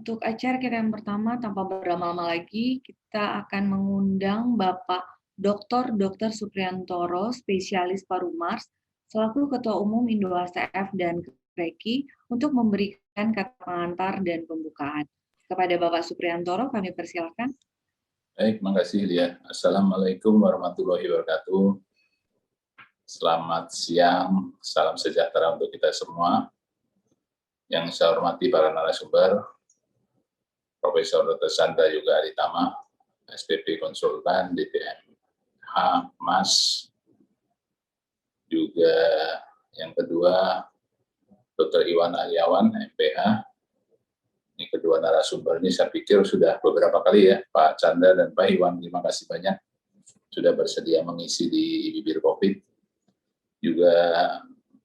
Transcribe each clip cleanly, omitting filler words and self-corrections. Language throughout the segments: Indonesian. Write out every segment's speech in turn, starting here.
Untuk acara kita yang pertama, tanpa berlama-lama lagi, kita akan mengundang Bapak Dr. Supriyantoro, spesialis paru Mars, selaku Ketua Umum Indo ACF dan KREKI, untuk memberikan kata pengantar dan pembukaan. Kepada Bapak Supriyantoro, kami persilakan. Baik, terima kasih Lia. Assalamualaikum warahmatullahi wabarakatuh. Selamat siang, salam sejahtera untuk kita semua. Yang saya hormati para narasumber, Profesor Dr. Sandra Yoga Aritama, SPP Konsultan, DPMH, MAS, juga yang kedua Dr. Iwan Aryawan, MPH. Ini kedua narasumber ini saya pikir sudah beberapa kali ya, Pak Chandra dan Pak Iwan, terima kasih banyak sudah bersedia mengisi di Bibir Covid. Juga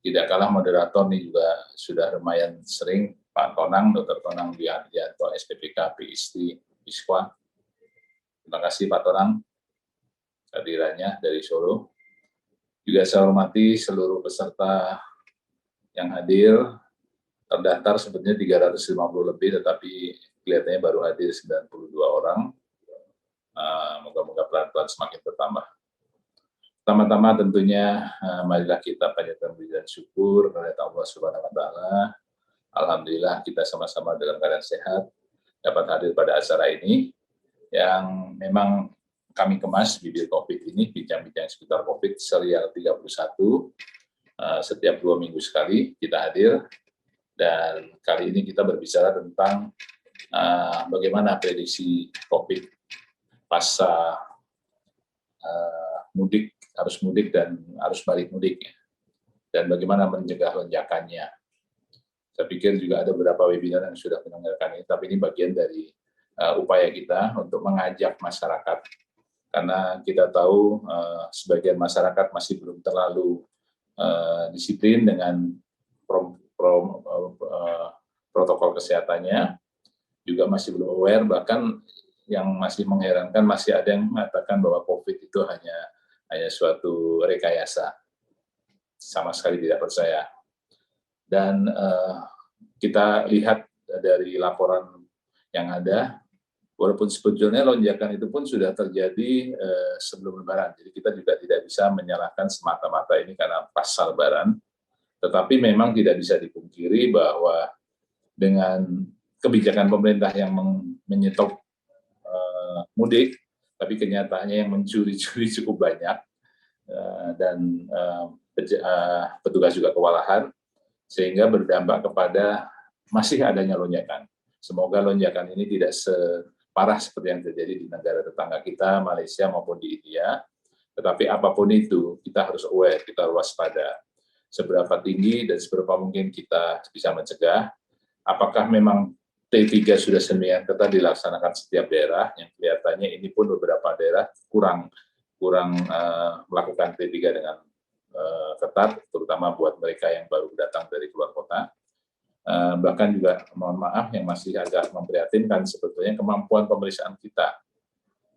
tidak kalah moderator ini juga sudah lumayan sering, Pak Tonang, Dr. Tonang Wiharyanto, SPPK, PhD, ISKWA. Terima kasih Pak Tonang kehadirannya dari Solo. Juga saya hormati seluruh peserta yang hadir, terdaftar sebenarnya 350 lebih, tetapi kelihatannya baru hadir 92 orang. Moga-moga pelan-pelan semakin bertambah. Pertama-tama tentunya marilah kita panjatkan puji dan syukur kepada Allah Subhanahu wa taala. Alhamdulillah kita sama-sama dalam keadaan sehat dapat hadir pada acara ini yang memang kami kemas Bibir Covid ini, bincang-bincang seputar Covid serial 31. Setiap 2 minggu sekali kita hadir, dan kali ini kita berbicara tentang bagaimana prediksi Covid pasca mudik, arus mudik dan arus balik mudik, dan bagaimana mencegah lonjakannya. Saya pikir juga ada beberapa webinar yang sudah mendengarkan ini, tapi ini bagian dari upaya kita untuk mengajak masyarakat. Karena kita tahu sebagian masyarakat masih belum terlalu disiplin dengan protokol kesehatannya, juga masih belum aware, bahkan yang masih mengherankan masih ada yang mengatakan bahwa COVID itu hanya suatu rekayasa. Sama sekali tidak percaya. Dan kita lihat dari laporan yang ada, walaupun sebetulnya lonjakan itu pun sudah terjadi sebelum Lebaran. Jadi kita juga tidak bisa menyalahkan semata-mata ini karena pasca Lebaran. Tetapi memang tidak bisa dipungkiri bahwa dengan kebijakan pemerintah yang menyetop mudik, tapi kenyataannya yang mencuri-curi cukup banyak, dan petugas juga kewalahan, sehingga berdampak kepada masih adanya lonjakan. Semoga lonjakan ini tidak separah seperti yang terjadi di negara tetangga kita, Malaysia maupun di India. Tetapi apapun itu, kita harus aware, kita waspada. Seberapa tinggi dan seberapa mungkin kita bisa mencegah. Apakah memang T3 sudah sedemikian ketat dilaksanakan setiap daerah, yang kelihatannya ini pun beberapa daerah kurang melakukan T3 dengan ketat, terutama buat mereka yang baru datang dari luar kota. Bahkan juga, mohon maaf, yang masih agak memprihatinkan sebetulnya kemampuan pemeriksaan kita,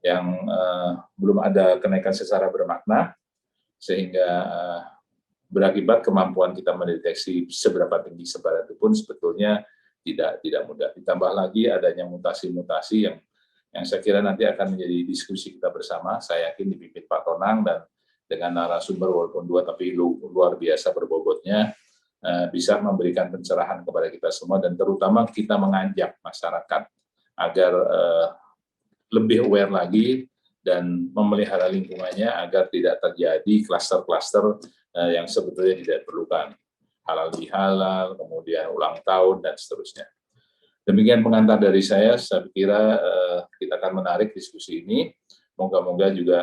yang belum ada kenaikan secara bermakna, sehingga berakibat kemampuan kita mendeteksi seberapa tinggi sebaran itu pun sebetulnya tidak mudah. Ditambah lagi adanya mutasi-mutasi yang saya kira nanti akan menjadi diskusi kita bersama. Saya yakin dipimpin Pak Tonang dan dengan narasumber walaupun 2 tapi luar biasa berbobotnya, bisa memberikan pencerahan kepada kita semua, dan terutama kita mengajak masyarakat agar lebih aware lagi dan memelihara lingkungannya agar tidak terjadi klaster-klaster yang sebetulnya tidak diperlukan. Halal bihalal, kemudian ulang tahun, dan seterusnya. Demikian pengantar dari saya kira kita akan menarik diskusi ini. Moga-moga juga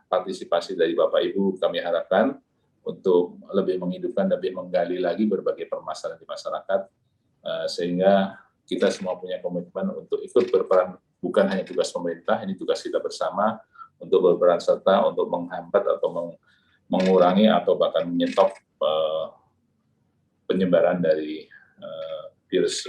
partisipasi dari Bapak Ibu kami harapkan untuk lebih menghidupkan, lebih menggali lagi berbagai permasalahan di masyarakat, sehingga kita semua punya komitmen untuk ikut berperan, bukan hanya tugas pemerintah, ini tugas kita bersama untuk berperan serta untuk menghambat atau mengurangi atau bahkan menyetop penyebaran dari virus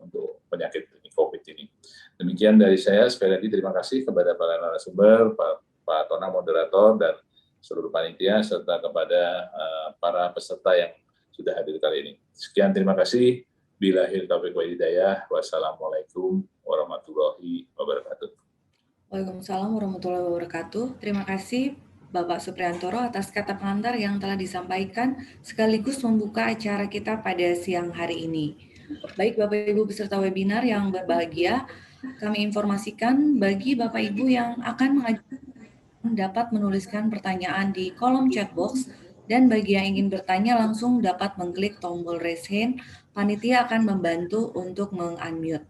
untuk penyakit COVID ini. Demikian dari saya, sekali lagi terima kasih kepada para narasumber, Pak Tonang moderator, dan seluruh panitia, serta kepada para peserta yang sudah hadir kali ini. Sekian, terima kasih. Billahil taufiq wal hidayah. Wassalamualaikum warahmatullahi wabarakatuh. Waalaikumsalam warahmatullahi wabarakatuh. Terima kasih Bapak Supriantoro atas kata pengantar yang telah disampaikan sekaligus membuka acara kita pada siang hari ini. Baik Bapak Ibu peserta webinar yang berbahagia, kami informasikan bagi Bapak Ibu yang akan mengajukan dapat menuliskan pertanyaan di kolom chat box, dan bagi yang ingin bertanya langsung dapat mengklik tombol raise hand. Panitia akan membantu untuk meng-unmute.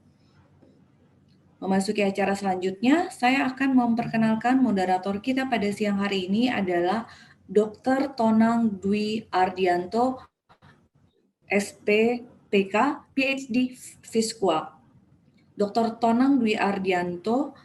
Memasuki acara selanjutnya, saya akan memperkenalkan moderator kita pada siang hari ini adalah Dr. Tonang Dwi Ardianto, SPPK, PhD Fisqua. Dr. Tonang Dwi Ardianto,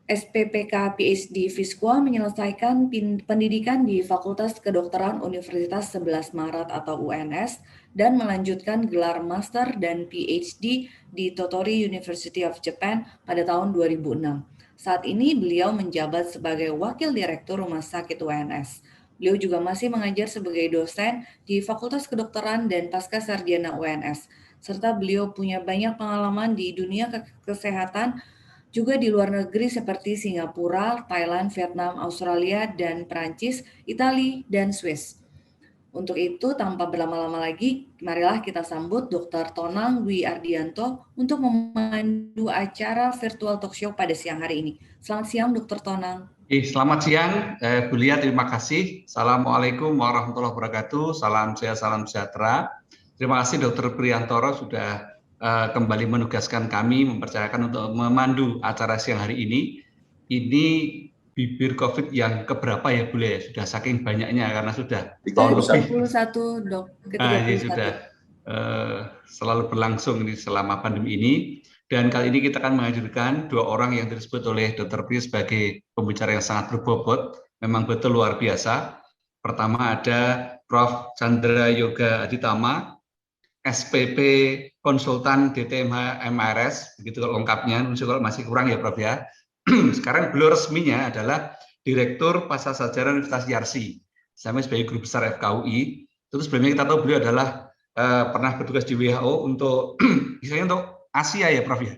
SPPK PhD Fisqua menyelesaikan pendidikan di Fakultas Kedokteran Universitas 11 Maret atau UNS dan melanjutkan gelar Master dan PhD di Tottori University of Japan pada tahun 2006. Saat ini beliau menjabat sebagai Wakil Direktur Rumah Sakit UNS. Beliau juga masih mengajar sebagai dosen di Fakultas Kedokteran dan Pascasarjana UNS, serta beliau punya banyak pengalaman di dunia kesehatan juga di luar negeri seperti Singapura, Thailand, Vietnam, Australia, dan Perancis, Italia, dan Swiss. Untuk itu, tanpa berlama-lama lagi, marilah kita sambut Dr. Tonang Dwi Ardianto untuk memandu acara virtual talk show pada siang hari ini. Selamat siang, Dr. Tonang. Selamat siang, Bu Lia, terima kasih. Assalamualaikum warahmatullahi wabarakatuh. Salam sehat, salam sejahtera. Terima kasih Dr. Priantoro sudah kembali menugaskan kami, mempercayakan untuk memandu acara siang hari ini. Ini bibir COVID yang keberapa ya Bu Lia? Sudah saking banyaknya karena sudah tahun lebih. 31 dok. Ini sudah selalu berlangsung ini selama pandemi ini. Dan kali ini kita akan menghadirkan dua orang yang disebut oleh Dr. Pri sebagai pembicara yang sangat berbobot, memang betul luar biasa. Pertama ada Prof. Chandra Yoga Aditama, SPP Konsultan DTMH MRS, begitu lengkapnya, kalau masih kurang ya Prof ya. Sekarang beliau resminya adalah Direktur Pascasarjana Universitas Yarsi, sama sebagai guru besar FKUI. Terus sebelumnya kita tahu beliau adalah pernah bertugas di WHO untuk misalnya untuk Asia ya Prof ya,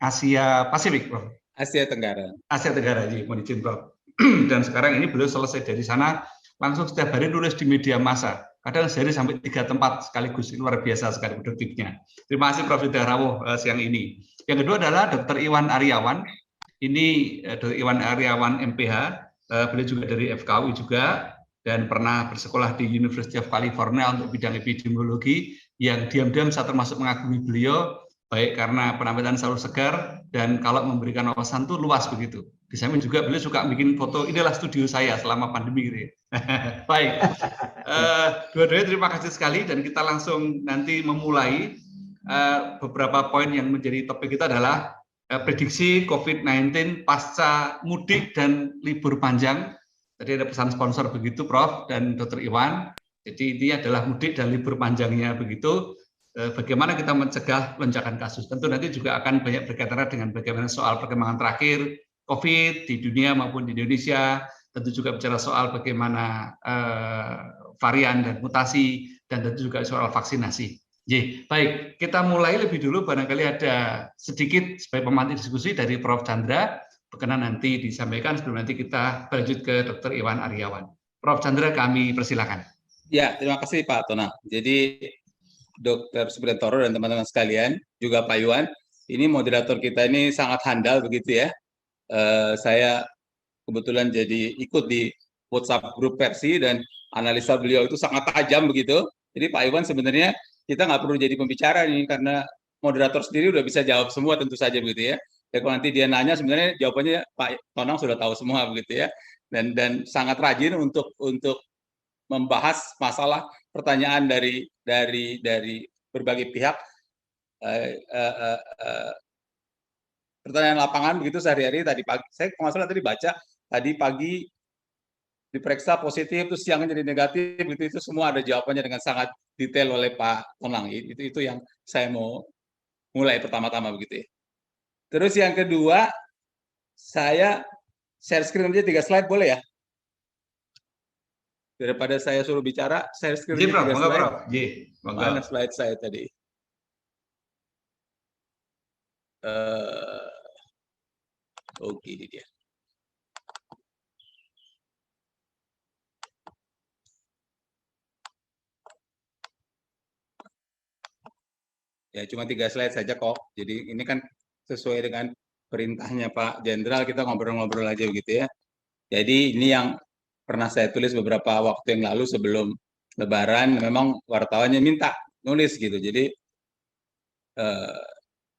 Asia Pasifik Prof. Asia Tenggara. Asia Tenggara, ya, mohon izin Prof. Dan sekarang ini beliau selesai dari sana, langsung setiap hari nulis di media massa. Kadang sehari sampai 3 tempat sekaligus, luar biasa sekali produktifnya. Terima kasih Prof. sudah rawuh siang ini. Yang kedua adalah Dr. Iwan Aryawan. Ini Dr. Iwan Aryawan MPH, beliau juga dari FKUI juga, dan pernah bersekolah di University of California untuk bidang epidemiologi, yang diam-diam saya termasuk mengagumi beliau, baik karena penampilan selalu segar, dan kalau memberikan wawasan itu luas begitu. Di samping juga beliau suka bikin foto, inilah studio saya selama pandemi gitu ya. Baik, dua-duanya terima kasih sekali, dan kita langsung nanti memulai. Beberapa poin yang menjadi topik kita adalah prediksi COVID-19 pasca mudik dan libur panjang. Tadi ada pesan sponsor begitu Prof. Dan Dr. Iwan. Jadi ini adalah mudik dan libur panjangnya begitu. Bagaimana kita mencegah lonjakan kasus. Tentu nanti juga akan banyak berkaitan dengan bagaimana soal perkembangan terakhir COVID di dunia maupun di Indonesia. Tentu juga bicara soal bagaimana varian dan mutasi, dan tentu juga soal vaksinasi. Baik, kita mulai lebih dulu, barangkali ada sedikit sebagai pemantik diskusi dari Prof. Chandra, berkenan nanti disampaikan sebelum nanti kita berlanjut ke Dr. Iwan Aryawan. Prof. Chandra, kami persilakan. Ya, terima kasih Pak Tonang. Jadi Dr. Supriantoro dan teman-teman sekalian, juga Pak Iwan, ini moderator kita ini sangat handal begitu ya. saya kebetulan jadi ikut di WhatsApp grup Persi dan analisa beliau itu sangat tajam begitu. Jadi Pak Iwan sebenarnya kita nggak perlu jadi pembicara nih karena moderator sendiri udah bisa jawab semua tentu saja begitu ya. Dan kalau nanti dia nanya sebenarnya jawabannya Pak Tonang sudah tahu semua begitu ya. Dan sangat rajin untuk membahas masalah pertanyaan dari berbagai pihak. Pertanyaan lapangan begitu sehari-hari. Tadi pagi saya kalau nggak salah tadi baca tadi pagi diperiksa positif terus siangnya jadi negatif itu semua ada jawabannya dengan sangat detail oleh Pak Tonang. Itu yang saya mau mulai pertama-tama begitu ya. Terus yang kedua, saya share screen aja 3 slide boleh ya? Daripada saya suruh bicara, share screen aja 3 slide. Mana slide saya tadi? Oke, ini dia. Ya cuma 3 slide saja kok. Jadi ini kan sesuai dengan perintahnya Pak Jenderal, kita ngobrol-ngobrol aja begitu ya. Jadi ini yang pernah saya tulis beberapa waktu yang lalu sebelum Lebaran, memang wartawannya minta nulis gitu. Jadi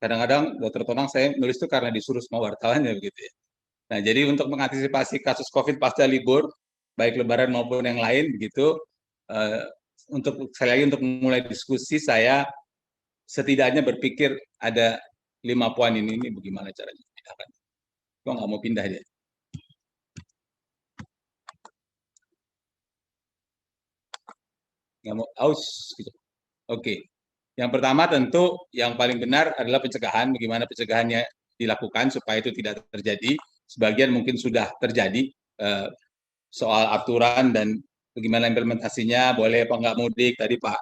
kadang-kadang Dr. Tonang saya nulis itu karena disuruh sama wartawannya begitu ya. Nah jadi untuk mengantisipasi kasus COVID pasca libur, baik Lebaran maupun yang lain begitu, untuk sekali lagi untuk memulai diskusi saya setidaknya berpikir ada 5 poin ini bagaimana caranya dipindahkan. Kok nggak mau pindah dia? Nggak mau aus gitu. Oke. Yang pertama tentu yang paling benar adalah pencegahan. Bagaimana pencegahannya dilakukan supaya itu tidak terjadi. Sebagian mungkin sudah terjadi soal aturan dan bagaimana implementasinya, boleh apa nggak mudik. Tadi Pak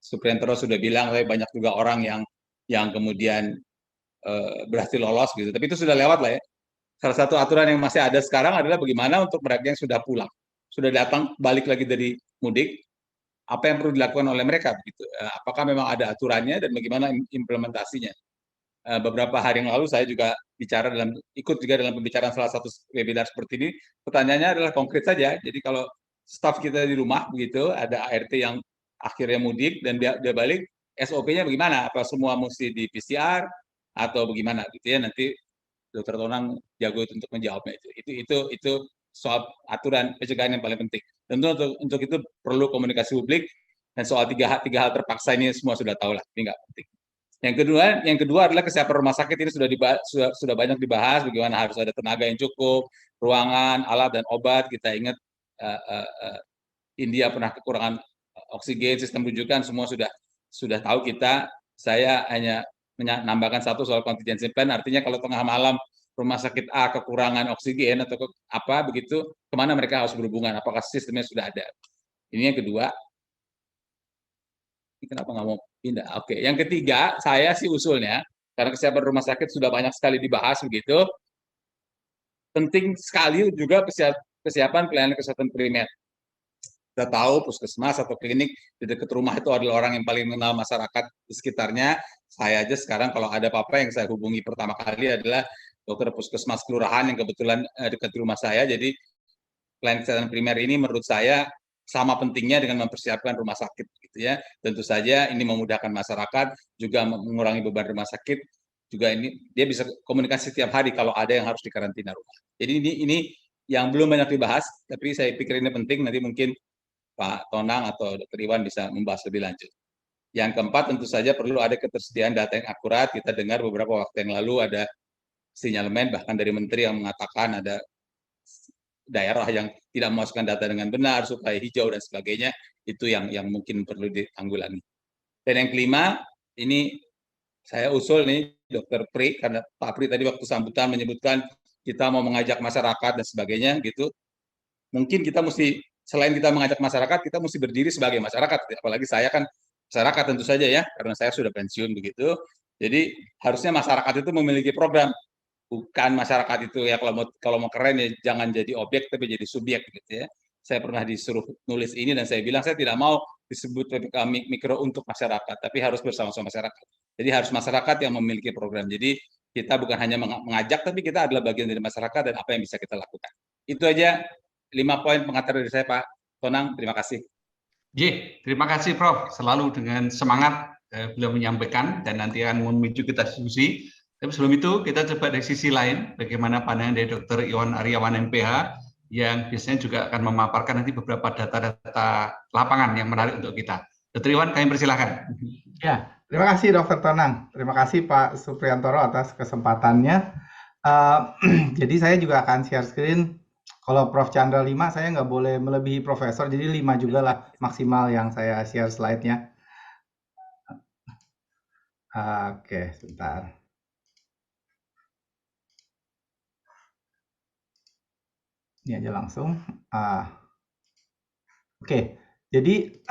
Supriantoro sudah bilang, tapi banyak juga orang yang kemudian berhasil lolos gitu. Tapi itu sudah lewat lah ya. Salah satu aturan yang masih ada sekarang adalah bagaimana untuk mereka yang sudah pulang, sudah datang balik lagi dari mudik, apa yang perlu dilakukan oleh mereka begitu. Apakah memang ada aturannya dan bagaimana implementasinya. Beberapa hari yang lalu saya juga ikut juga dalam pembicaraan salah satu webinar seperti ini. Pertanyaannya adalah konkret saja. Jadi kalau staf kita di rumah begitu, ada ART yang akhirnya mudik dan dia balik, SOP-nya bagaimana? Apa semua mesti di PCR atau bagaimana gitu ya? Nanti Dr. Tonang jago untuk menjawabnya itu soal aturan pencegahan yang paling penting. Tentu untuk itu perlu komunikasi publik dan soal tiga hal terpaksa ini semua sudah tahu lah, ini nggak penting. Yang kedua adalah kesiapan rumah sakit ini sudah banyak dibahas, bagaimana harus ada tenaga yang cukup, ruangan, alat dan obat. Kita ingat India pernah kekurangan oksigen, sistem rujukan semua sudah tahu kita. Saya hanya menambahkan satu soal contingency plan, artinya kalau tengah malam rumah sakit A kekurangan oksigen atau apa begitu, kemana mereka harus berhubungan, apakah sistemnya sudah ada. Ini yang kedua. Ini kenapa nggak mau pindah? Oke, yang ketiga, saya sih usulnya, karena kesiapan rumah sakit sudah banyak sekali dibahas begitu, penting sekali juga kesiapan pelayanan kesehatan primer. Kita tahu puskesmas atau klinik di dekat rumah itu adalah orang yang paling mengenal masyarakat di sekitarnya. Saya aja sekarang kalau ada apa-apa yang saya hubungi pertama kali adalah dokter puskesmas kelurahan yang kebetulan dekat di rumah saya. Jadi pelayanan kesehatan primer ini menurut saya sama pentingnya dengan mempersiapkan rumah sakit gitu ya. Tentu saja ini memudahkan masyarakat, juga mengurangi beban rumah sakit. Juga ini dia bisa komunikasi setiap hari kalau ada yang harus dikarantina rumah. Jadi ini yang belum banyak dibahas, tapi saya pikir ini penting, nanti mungkin Pak Tonang atau Dr. Iwan bisa membahas lebih lanjut. Yang keempat, tentu saja perlu ada ketersediaan data yang akurat. Kita dengar beberapa waktu yang lalu ada sinyalemen, bahkan dari Menteri yang mengatakan ada daerah yang tidak memasukkan data dengan benar, supaya hijau dan sebagainya. Itu yang mungkin perlu ditanggulangi. Dan yang kelima, ini saya usul nih, Dr. Pri, karena Pak Pri tadi waktu sambutan menyebutkan kita mau mengajak masyarakat dan sebagainya, gitu. Mungkin kita mesti selain kita mengajak masyarakat, kita mesti berdiri sebagai masyarakat. Apalagi saya kan masyarakat tentu saja ya, karena saya sudah pensiun begitu. Jadi harusnya masyarakat itu memiliki program, bukan masyarakat itu ya kalau mau keren ya jangan jadi objek tapi jadi subjek gitu ya. Saya pernah disuruh nulis ini dan saya bilang saya tidak mau disebut PPKM mikro untuk masyarakat, tapi harus bersama-sama masyarakat. Jadi harus masyarakat yang memiliki program. Jadi Kita bukan hanya mengajak, tapi kita adalah bagian dari masyarakat dan apa yang bisa kita lakukan. Itu aja 5 poin pengantar dari saya, Pak Tonang. Terima kasih. Terima kasih Prof. Selalu dengan semangat beliau menyampaikan dan nanti akan memicu kita diskusi. Tapi sebelum itu kita coba dari sisi lain, bagaimana pandangan dari Dr. Iwan Aryawan MPH yang biasanya juga akan memaparkan nanti beberapa data-data lapangan yang menarik untuk kita. Dr. Iwan, kami persilahkan. Ya, terima kasih Dr. Tonang. Terima kasih Pak Supriantoro atas kesempatannya. Jadi saya juga akan share screen. Kalau Prof. Chandra 5, saya nggak boleh melebihi Profesor, jadi 5 juga lah maksimal yang saya share slide-nya. Oke, sebentar. Ini aja langsung. Oke, jadi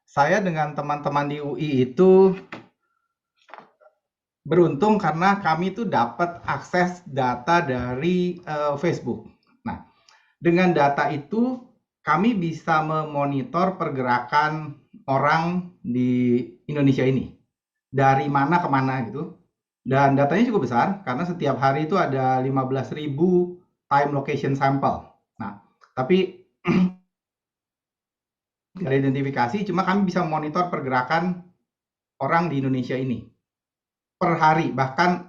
saya dengan teman-teman di UI itu beruntung karena kami itu dapat akses data dari Facebook. Nah, dengan data itu kami bisa memonitor pergerakan orang di Indonesia ini. Dari mana ke mana gitu. Dan datanya cukup besar karena setiap hari itu ada 15.000 time location sample. Nah, tapi dari identifikasi cuma kami bisa memonitor pergerakan orang di Indonesia ini per hari, bahkan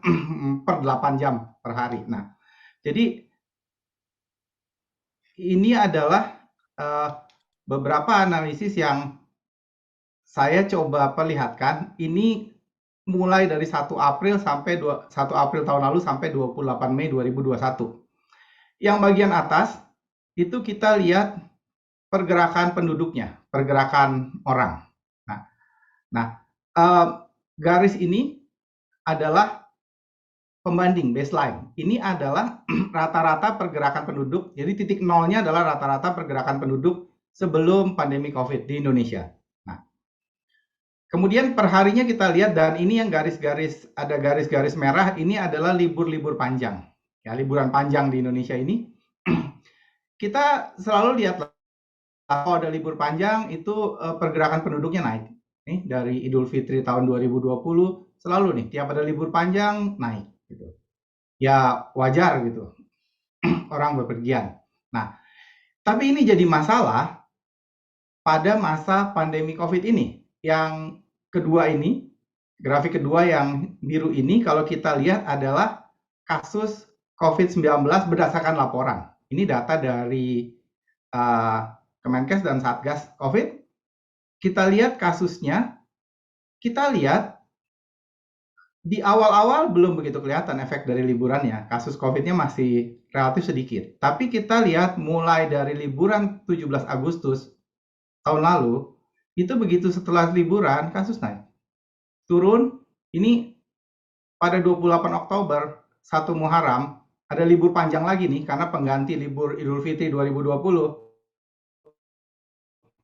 per 8 jam per hari. Nah, jadi ini adalah beberapa analisis yang saya coba perlihatkan. Ini mulai dari 1 April sampai 1 April tahun lalu sampai 28 Mei 2021. Yang bagian atas itu kita lihat pergerakan penduduknya, pergerakan orang. Nah, garis ini adalah pembanding baseline. Ini adalah rata-rata pergerakan penduduk. Jadi titik nolnya adalah rata-rata pergerakan penduduk sebelum pandemi COVID di Indonesia. Nah, kemudian perharinya kita lihat, dan ini yang garis-garis, ada garis-garis merah, ini adalah libur-libur panjang. Ya, liburan panjang di Indonesia ini. Kita selalu lihat kalau ada libur panjang itu pergerakan penduduknya naik. Nih, dari Idul Fitri tahun 2020 selalu nih tiap ada libur panjang naik gitu. Ya wajar gitu. Orang bepergian. Nah, tapi ini jadi masalah pada masa pandemi Covid ini. Yang kedua ini, grafik kedua yang biru ini kalau kita lihat adalah kasus COVID-19 berdasarkan laporan. Ini data dari Kemenkes dan Satgas COVID. Kita lihat kasusnya, kita lihat di awal-awal belum begitu kelihatan efek dari liburannya. Kasus COVID-nya masih relatif sedikit. Tapi kita lihat mulai dari liburan 17 Agustus tahun lalu, itu begitu setelah liburan, kasus naik. Turun, ini pada 28 Oktober, 1 Muharram, ada libur panjang lagi nih, karena pengganti libur Idul Fitri 2020.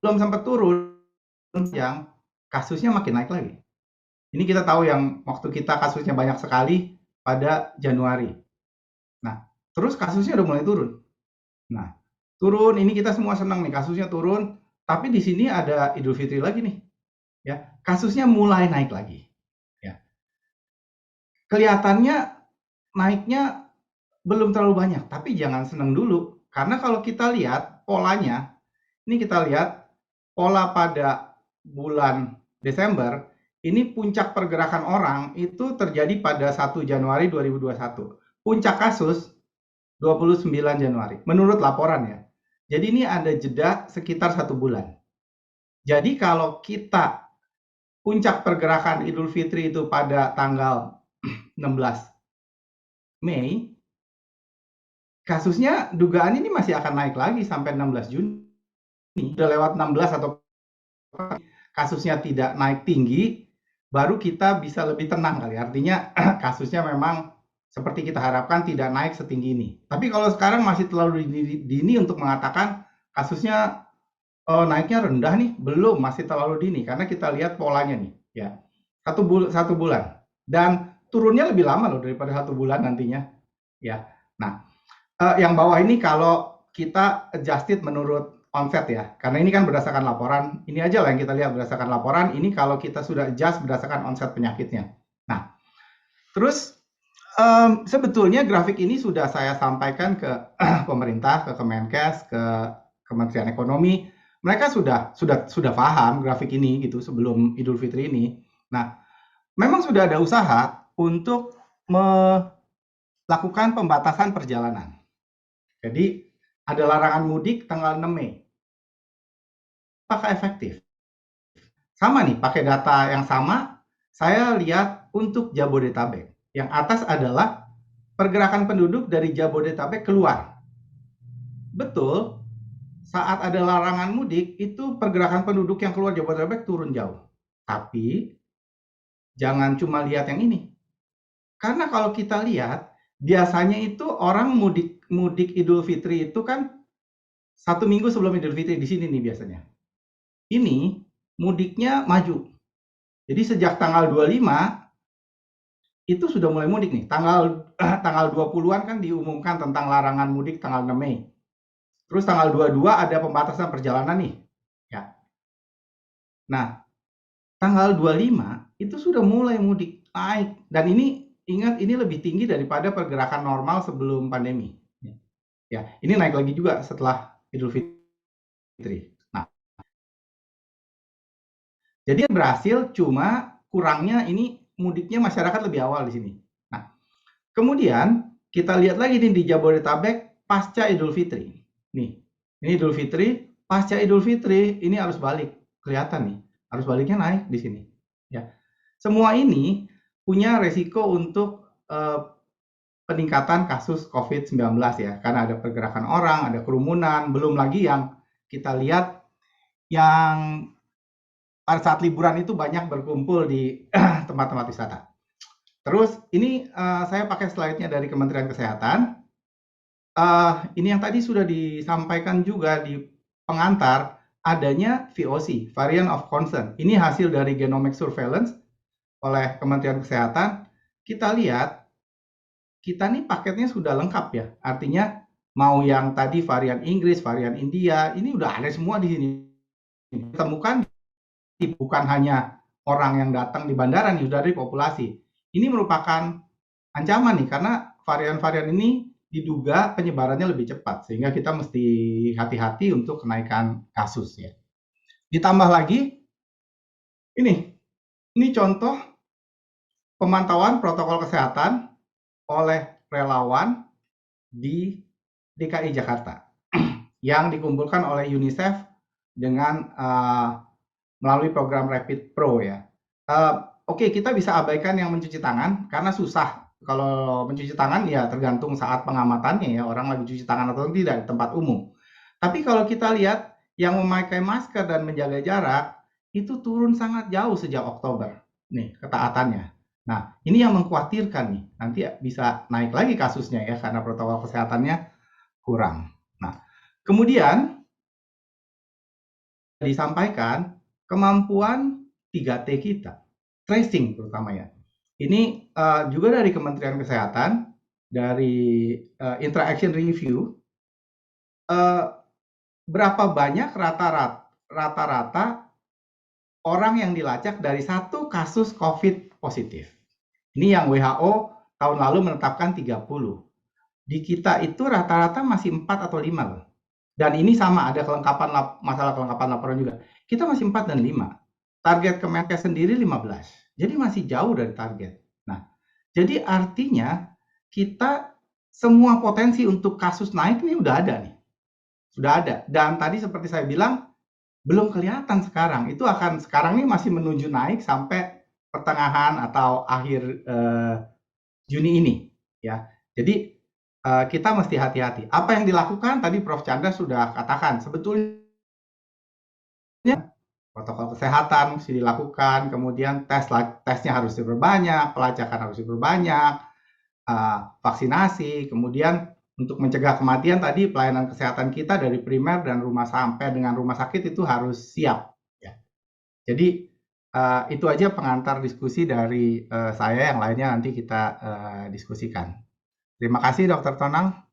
Belum sempat turun, yang kasusnya makin naik lagi. Ini kita tahu yang waktu kita kasusnya banyak sekali pada Januari. Nah, terus kasusnya udah mulai turun. Nah, turun, ini kita semua senang nih, kasusnya turun, tapi di sini ada Idul Fitri lagi nih. Ya, kasusnya mulai naik lagi. Ya. Kelihatannya naiknya belum terlalu banyak, tapi jangan senang dulu. Karena kalau kita lihat polanya, ini kita lihat pola pada bulan Desember, ini puncak pergerakan orang itu terjadi pada 1 Januari 2021. Puncak kasus 29 Januari, menurut laporan ya. Jadi ini ada jeda sekitar 1 bulan. Jadi kalau kita puncak pergerakan Idul Fitri itu pada tanggal 16 Mei, kasusnya dugaan ini masih akan naik lagi sampai 16 Juni. Udah lewat 16 atau kasusnya tidak naik tinggi, baru kita bisa lebih tenang kali. Artinya kasusnya memang seperti kita harapkan tidak naik setinggi ini. Tapi kalau sekarang masih terlalu dini untuk mengatakan kasusnya naiknya rendah nih, belum, masih terlalu dini karena kita lihat polanya nih, ya. Satu bulan dan turunnya lebih lama loh daripada 1 bulan nantinya, ya. Nah, yang bawah ini kalau kita adjusted menurut onset ya, karena ini kan berdasarkan laporan, ini aja lah yang kita lihat berdasarkan laporan, ini kalau kita sudah adjust berdasarkan onset penyakitnya. Nah, Terus sebetulnya grafik ini sudah saya sampaikan ke pemerintah, ke Kemenkes, ke Kementerian Ekonomi. Mereka sudah paham grafik ini gitu sebelum Idul Fitri ini. Nah, memang sudah ada usaha untuk melakukan pembatasan perjalanan. Jadi ada larangan mudik tanggal 6 Mei. Apakah efektif? Sama nih, pakai data yang sama, saya lihat untuk Jabodetabek. Yang atas adalah pergerakan penduduk dari Jabodetabek keluar. Betul, saat ada larangan mudik, itu pergerakan penduduk yang keluar Jabodetabek turun jauh. Tapi, jangan cuma lihat yang ini. Karena kalau kita lihat, biasanya itu orang mudik Idul Fitri itu kan 1 minggu sebelum Idul Fitri di sini nih biasanya. Ini mudiknya maju. Jadi sejak tanggal 25 itu sudah mulai mudik nih. Tanggal 20-an kan diumumkan tentang larangan mudik tanggal 6 Mei. Terus tanggal 22 ada pembatasan perjalanan nih. Ya. Nah, tanggal 25 itu sudah mulai mudik naik. Dan ini ingat ini lebih tinggi daripada pergerakan normal sebelum pandemi. Ya, ini naik lagi juga setelah Idul Fitri. Nah, jadi berhasil, cuma kurangnya ini mudiknya masyarakat lebih awal di sini. Nah, kemudian kita lihat lagi nih di Jabodetabek pasca Idul Fitri. Nih, ini Idul Fitri, pasca Idul Fitri ini arus balik. Kelihatan nih, arus baliknya naik di sini. Ya. Semua ini punya resiko untuk peningkatan kasus COVID-19 ya, karena ada pergerakan orang, ada kerumunan, belum lagi yang kita lihat yang pada saat liburan itu banyak berkumpul di tempat-tempat wisata. Terus ini saya pakai slide-nya dari Kementerian Kesehatan. Ini yang tadi sudah disampaikan juga di pengantar, adanya VOC, Variant of Concern. Ini hasil dari Genomic Surveillance oleh Kementerian Kesehatan. Kita lihat, kita nih paketnya sudah lengkap ya. Artinya mau yang tadi varian Inggris, varian India, ini udah ada semua di sini. Ditemukan bukan hanya orang yang datang di bandara nih, sudah dari populasi. Ini merupakan ancaman nih, karena varian-varian ini diduga penyebarannya lebih cepat, sehingga kita mesti hati-hati untuk kenaikan kasus ya. Ditambah lagi, ini contoh pemantauan protokol kesehatan oleh relawan di DKI Jakarta yang dikumpulkan oleh UNICEF dengan melalui program Rapid Pro ya. Oke, kita bisa abaikan yang mencuci tangan karena susah. Kalau mencuci tangan ya tergantung saat pengamatannya ya, orang lagi cuci tangan atau tidak di tempat umum. Tapi kalau kita lihat yang memakai masker dan menjaga jarak itu turun sangat jauh sejak Oktober. Nih, ketaatannya. Nah, ini yang mengkhawatirkan nih. Nanti bisa naik lagi kasusnya ya karena protokol kesehatannya kurang. Nah, kemudian disampaikan kemampuan 3T kita, tracing terutama ya. Ini juga dari Kementerian Kesehatan, dari Interaction Review, berapa banyak rata-rata orang yang dilacak dari satu kasus COVID positif. Ini yang WHO tahun lalu menetapkan 30. Di kita itu rata-rata masih 4 atau 5 loh. Dan ini sama, ada masalah kelengkapan laporan juga. Kita masih 4 dan 5. Target Kemenkes sendiri 15. Jadi masih jauh dari target. Nah, jadi artinya kita semua potensi untuk kasus naik ini udah ada nih. Sudah ada. Dan tadi seperti saya bilang, belum kelihatan sekarang. Itu akan sekarang ini masih menuju naik sampai pertengahan atau akhir Juni ini. Ya, jadi kita mesti hati-hati. Apa yang dilakukan tadi Prof. Chandra sudah katakan. Sebetulnya protokol kesehatan mesti dilakukan, kemudian tesnya harus diperbanyak, pelacakan harus diperbanyak, vaksinasi, kemudian untuk mencegah kematian tadi pelayanan kesehatan kita dari primer dan sampai dengan rumah sakit itu harus siap. Ya. Jadi itu aja pengantar diskusi dari saya, yang lainnya nanti kita diskusikan. Terima kasih Dr. Tonang.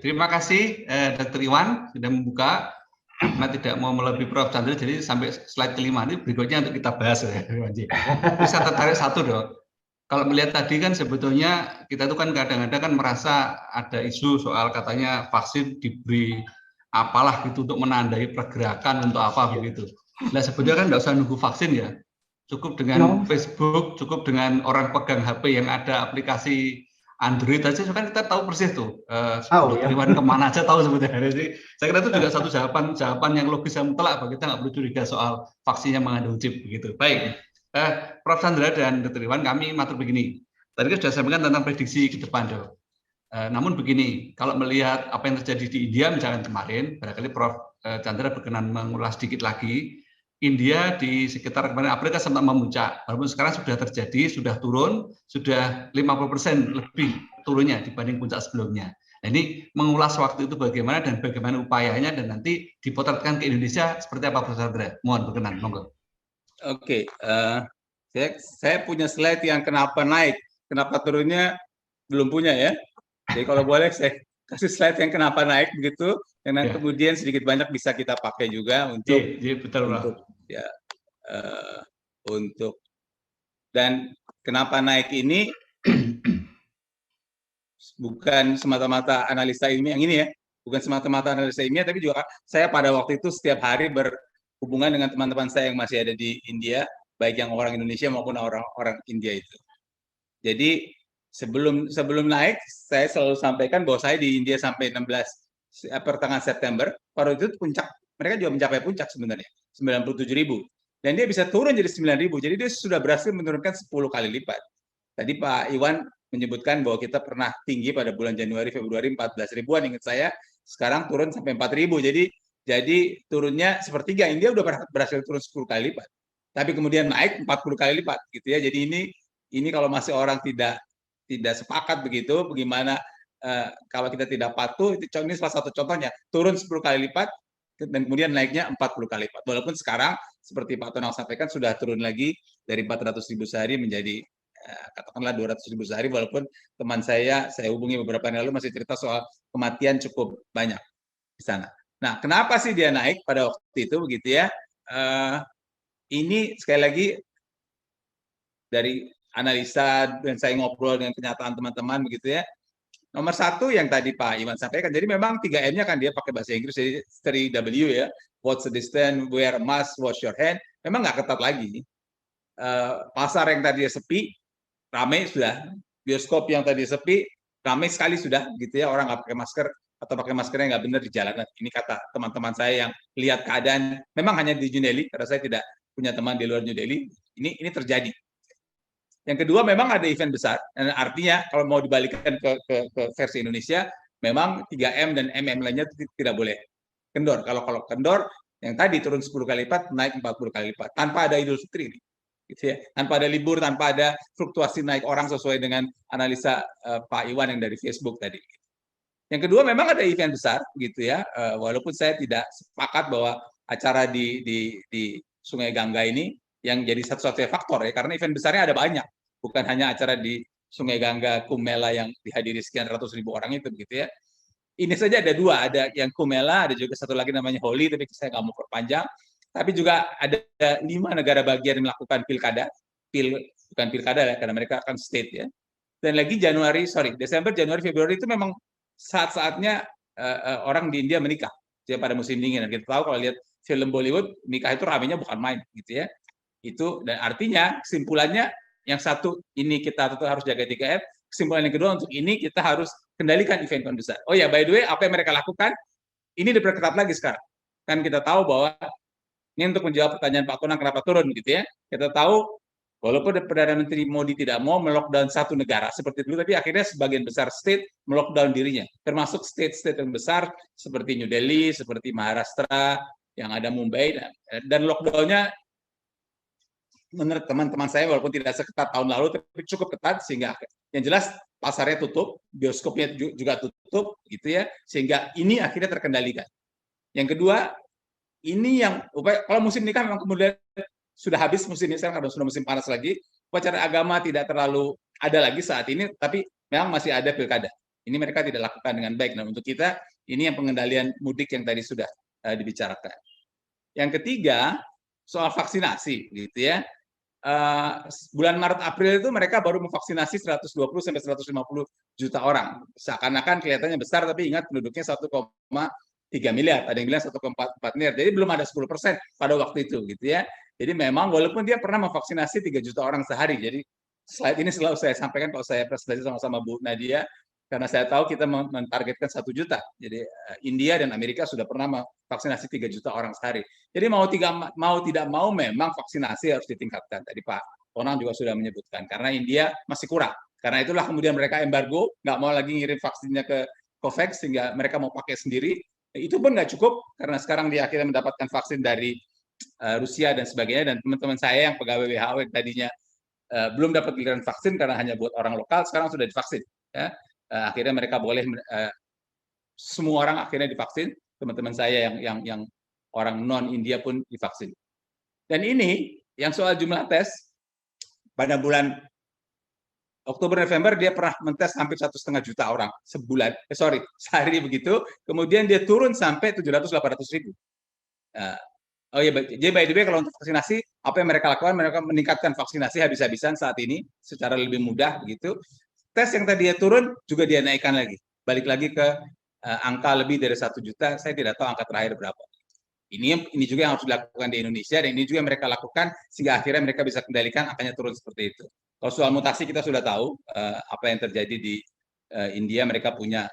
Terima kasih Dr. Iwan sudah membuka. karena tidak mau melebihi Prof. Chandra, jadi sampai slide kelima ini berikutnya untuk kita bahas ya. Bisa tertarik satu dong. Kalau melihat tadi kan sebetulnya kita tuh kan kadang-kadang kan merasa ada isu soal katanya vaksin diberi apalah gitu untuk menandai pergerakan untuk apa begitu. Nah sebetulnya kan nggak usah nunggu vaksin ya, cukup dengan Facebook, cukup dengan orang pegang HP yang ada aplikasi Android aja kan kita tahu persis tuh Dr. Iwan kemana aja tahu sebetulnya. Jadi saya kira itu juga satu jawaban yang logis yang mutlak bahwa kita nggak perlu curiga soal vaksinnya mengandung chip begitu. Baik, Prof. Chandra dan Dr. Iwan, kami matur begini. Tadi kita sudah sampaikan tentang prediksi ke depan, Dok. Namun begini, kalau melihat apa yang terjadi di India misalkan kemarin, barangkali Prof. Chandra berkenan mengulas sedikit lagi. India di sekitar kemarin April kan sempat memuncak, walaupun sekarang sudah terjadi, sudah turun, sudah 50% lebih turunnya dibanding puncak sebelumnya. Nah, ini mengulas waktu itu bagaimana dan bagaimana upayanya dan nanti dipotretkan ke Indonesia seperti apa, Prof. Chandra? Mohon berkenan, monggo. Oke, saya punya slide yang kenapa naik, kenapa turunnya belum punya ya. Jadi kalau boleh saya kasih slide yang kenapa naik begitu, yang kemudian sedikit banyak bisa kita pakai juga untuk untuk dan kenapa naik ini bukan semata-mata analisa ilmiah yang ini ya, bukan semata-mata analisa ilmiah, tapi juga saya pada waktu itu setiap hari berhubungan dengan teman-teman saya yang masih ada di India, baik yang orang Indonesia maupun orang India itu. Jadi sebelum naik, saya selalu sampaikan bahwa saya di India sampai 16 pertengahan September, pada itu puncak, mereka juga mencapai puncak sebenarnya, 97.000. Dan dia bisa turun jadi 9.000, jadi dia sudah berhasil menurunkan 10 kali lipat. Tadi Pak Iwan menyebutkan bahwa kita pernah tinggi pada bulan Januari, Februari 14 ribuan, ingat saya, sekarang turun sampai 4.000, jadi turunnya sepertiga, India udah berhasil turun 10 kali lipat. Tapi kemudian naik 40 kali lipat, gitu ya. Jadi ini kalau masih orang tidak sepakat begitu, bagaimana kalau kita tidak patuh, ini salah satu contohnya, turun 10 kali lipat, dan kemudian naiknya 40 kali lipat. Walaupun sekarang, seperti Pak Tonang sampaikan, sudah turun lagi dari 400.000 sehari menjadi katakanlah 200.000 sehari, walaupun teman saya hubungi beberapa hari lalu masih cerita soal kematian cukup banyak di sana. Nah, kenapa sih dia naik pada waktu itu begitu ya? Ini sekali lagi dari analisa dan saya ngobrol dengan kenyataan teman-teman begitu ya. Nomor satu yang tadi Pak Iwan sampaikan, jadi memang 3M-nya kan dia pakai bahasa Inggris, jadi 3W ya, watch the distance, wear a mask, wash your hand, memang nggak ketat lagi. Pasar yang tadi sepi, ramai sudah. Bioskop yang tadi sepi, ramai sekali sudah, gitu ya, orang nggak pakai masker, atau pakai maskernya nggak benar di jalanan. Ini kata teman-teman saya yang lihat keadaan, memang hanya di New Delhi, karena saya tidak punya teman di luar New Delhi, ini terjadi. Yang kedua, memang ada event besar, dan artinya kalau mau dibalikkan ke versi Indonesia, memang 3M dan MM lainnya tidak boleh kendor. Kalau kendor, yang tadi turun 10 kali lipat, naik 40 kali lipat, tanpa ada Idul Fitri. Gitu ya. Tanpa ada libur, tanpa ada fluktuasi naik orang sesuai dengan analisa Pak Iwan yang dari Facebook tadi. Yang kedua, memang ada event besar, gitu ya. Walaupun saya tidak sepakat bahwa acara di Sungai Gangga ini yang jadi satu-satunya faktor ya, karena event besarnya ada banyak, bukan hanya acara di Sungai Gangga Kumbh Mela yang dihadiri sekian ratus ribu orang itu begitu ya. Ini saja ada dua, ada yang Kumbh Mela, ada juga satu lagi namanya Holi, tapi saya nggak mau perpanjang. Tapi juga ada 5 negara bagian yang melakukan pilkada, bukan pilkada ya, karena mereka akan state ya. Dan lagi Desember, Januari, Februari itu memang saat-saatnya orang di India menikah ya, pada musim dingin. Dan kita tahu kalau lihat film Bollywood, nikah itu ramenya bukan main gitu ya. Itu dan artinya kesimpulannya yang satu ini kita tetap harus jaga 3M, kesimpulan yang kedua untuk ini kita harus kendalikan event besar. Oh ya, by the way, apa yang mereka lakukan ini diperketat lagi sekarang. Kan kita tahu bahwa ini untuk menjawab pertanyaan Pak Tonang kenapa turun gitu ya. Kita tahu walaupun Perdana Menteri Modi tidak mau melockdown satu negara seperti dulu, tapi akhirnya sebagian besar state melockdown dirinya, termasuk state-state yang besar seperti New Delhi, seperti Maharashtra, yang ada Mumbai, dan lockdown-nya menurut teman-teman saya walaupun tidak seketat tahun lalu, tapi cukup ketat sehingga yang jelas pasarnya tutup, bioskopnya juga tutup, gitu ya, sehingga ini akhirnya terkendalikan. Yang kedua, ini yang kalau musim nikah memang kemudian sudah habis musim ini, sekarang sudah musim panas lagi, upacara agama tidak terlalu ada lagi saat ini, tapi memang masih ada pilkada. Ini mereka tidak lakukan dengan baik. Nah, untuk kita ini yang pengendalian mudik yang tadi sudah dibicarakan. Yang ketiga, soal vaksinasi, gitu ya. Bulan Maret April itu mereka baru memvaksinasi 120 sampai 150 juta orang. Seakan-akan kelihatannya besar, tapi ingat penduduknya 1,3 miliar. Ada yang bilang 1,4 miliar. Jadi belum ada 10% pada waktu itu, gitu ya. Jadi memang walaupun dia pernah memvaksinasi 3 juta orang sehari. Jadi slide ini selalu saya sampaikan kalau saya presentasi sama-sama Bu Nadia, karena saya tahu kita mentargetkan 1 juta. Jadi India dan Amerika sudah pernah vaksinasi 3 juta orang sehari. Jadi mau tidak mau memang vaksinasi harus ditingkatkan. Tadi Pak Tonang juga sudah menyebutkan, karena India masih kurang. Karena itulah kemudian mereka embargo, nggak mau lagi ngirim vaksinnya ke COVAX, sehingga mereka mau pakai sendiri. Itu pun nggak cukup, karena sekarang dia akhirnya mendapatkan vaksin dari Rusia dan sebagainya, dan teman-teman saya yang pegawai WHO yang tadinya belum dapat giliran vaksin karena hanya buat orang lokal, sekarang sudah divaksin. Ya. Akhirnya mereka boleh, semua orang akhirnya divaksin, teman-teman saya yang orang non India pun divaksin. Dan ini yang soal jumlah tes, pada bulan Oktober November dia pernah mentes hampir 1,5 juta orang sebulan, sehari begitu, kemudian dia turun sampai 700-800 ribu. Oh iya, jadi by the way kalau untuk vaksinasi, apa yang mereka lakukan, mereka meningkatkan vaksinasi habis-habisan saat ini secara lebih mudah begitu. Tes yang tadi dia turun juga dia naikkan lagi, balik lagi ke angka lebih dari 1 juta. Saya tidak tahu angka terakhir berapa. Ini juga yang harus dilakukan di Indonesia, dan ini juga yang mereka lakukan sehingga akhirnya mereka bisa kendalikan angkanya turun seperti itu. Kalau soal mutasi kita sudah tahu apa yang terjadi di India. Mereka punya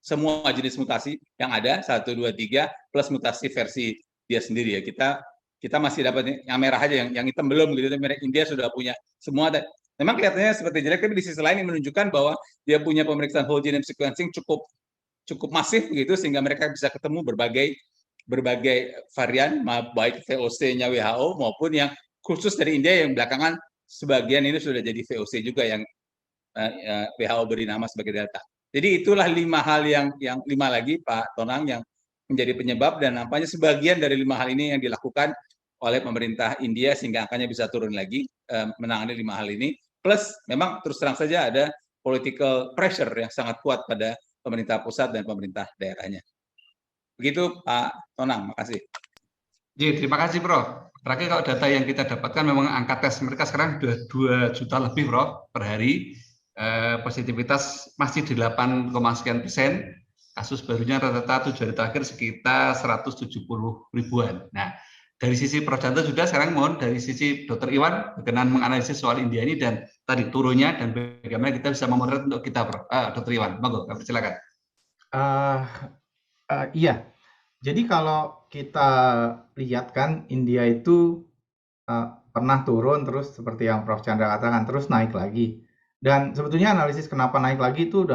semua jenis mutasi yang ada 1, 2, 3 plus mutasi versi dia sendiri ya. Kita masih dapat yang merah aja, yang hitam belum gitu. India sudah punya semua. Memang kelihatannya seperti jelek, tapi di sisi lain ini menunjukkan bahwa dia punya pemeriksaan whole genome sequencing cukup masif begitu, sehingga mereka bisa ketemu berbagai varian, baik VOC-nya WHO maupun yang khusus dari India yang belakangan sebagian ini sudah jadi VOC juga yang WHO beri nama sebagai Delta. Jadi itulah 5 hal yang 5 lagi Pak Tonang yang menjadi penyebab, dan nampaknya sebagian dari 5 hal ini yang dilakukan oleh pemerintah India sehingga angkanya bisa turun lagi, menangani 5 hal ini. Plus memang terus terang saja ada political pressure yang sangat kuat pada pemerintah pusat dan pemerintah daerahnya. Begitu Pak Tonang, makasih. Jadi, terima kasih Prof. Terakhir kalau data yang kita dapatkan memang angka tes mereka sekarang sudah 2 juta lebih Prof per hari. Positivitas masih 8, sekian persen. Kasus barunya rata-rata 7 hari terakhir sekitar 170 ribuan. Nah, dari sisi Prof Janto sudah, sekarang mohon dari sisi Dr. Iwan berkenan menganalisis soal India ini dan tadi turunnya dan bagaimana kita bisa memoderate untuk kita, Prof. Dr. Iwan, monggo, silakan. Iya, jadi kalau kita lihat kan India itu pernah turun terus seperti yang Prof Chandra katakan, terus naik lagi. Dan sebetulnya analisis kenapa naik lagi itu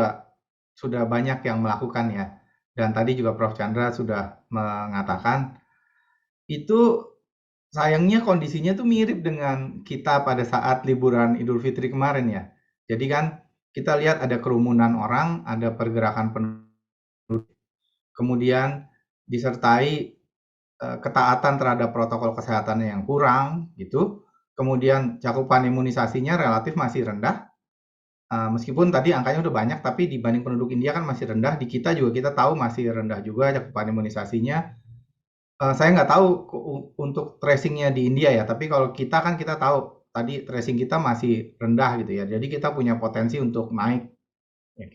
sudah banyak yang melakukan ya. Dan tadi juga Prof Chandra sudah mengatakan itu sayangnya kondisinya tuh mirip dengan kita pada saat liburan Idul Fitri kemarin ya. Jadi kan kita lihat ada kerumunan orang, ada pergerakan penduduk, kemudian disertai ketaatan terhadap protokol kesehatan yang kurang gitu. Kemudian cakupan imunisasinya relatif masih rendah. Meskipun tadi angkanya udah banyak, tapi dibanding penduduk India kan masih rendah. Di kita juga kita tahu masih rendah juga cakupan imunisasinya. Saya nggak tahu untuk tracingnya di India ya, tapi kalau kita kan kita tahu tadi tracing kita masih rendah gitu ya. Jadi kita punya potensi untuk naik,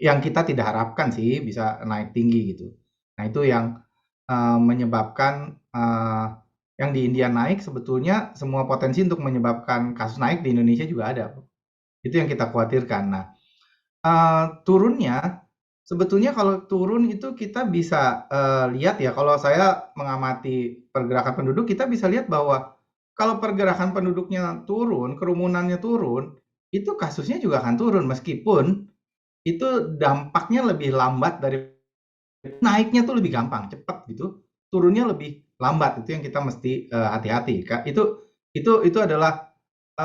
yang kita tidak harapkan sih bisa naik tinggi gitu. Nah itu yang menyebabkan yang di India naik, sebetulnya semua potensi untuk menyebabkan kasus naik di Indonesia juga ada. Itu yang kita khawatirkan. Nah, turunnya sebetulnya kalau turun itu kita bisa lihat ya, kalau saya mengamati pergerakan penduduk, kita bisa lihat bahwa kalau pergerakan penduduknya turun, kerumunannya turun, itu kasusnya juga akan turun, meskipun itu dampaknya lebih lambat dari naiknya tuh lebih gampang, cepat gitu, turunnya lebih lambat. Itu yang kita mesti hati-hati. Itu adalah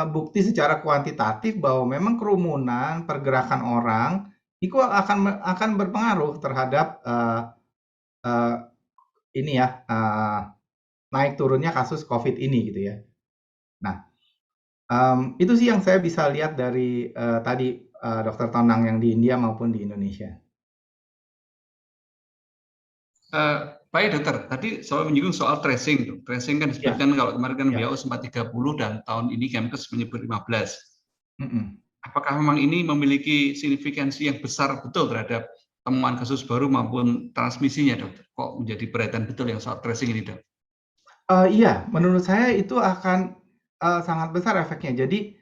bukti secara kuantitatif bahwa memang kerumunan, pergerakan orang itu akan berpengaruh terhadap ini ya, naik turunnya kasus COVID ini gitu ya. Nah, itu sih yang saya bisa lihat dari tadi Dr. Tonang yang di India maupun di Indonesia. Baik dokter, tadi saya menyinggung soal tracing. Tracing kan disebutkan kalau kemarin kan WHO sempat 30 dan tahun ini Kemkes menyebut 15. Apakah memang ini memiliki signifikansi yang besar betul terhadap temuan kasus baru maupun transmisinya, dokter? Kok menjadi perhatian betul yang soal tracing ini, dok? Iya, menurut saya itu akan sangat besar efeknya. Jadi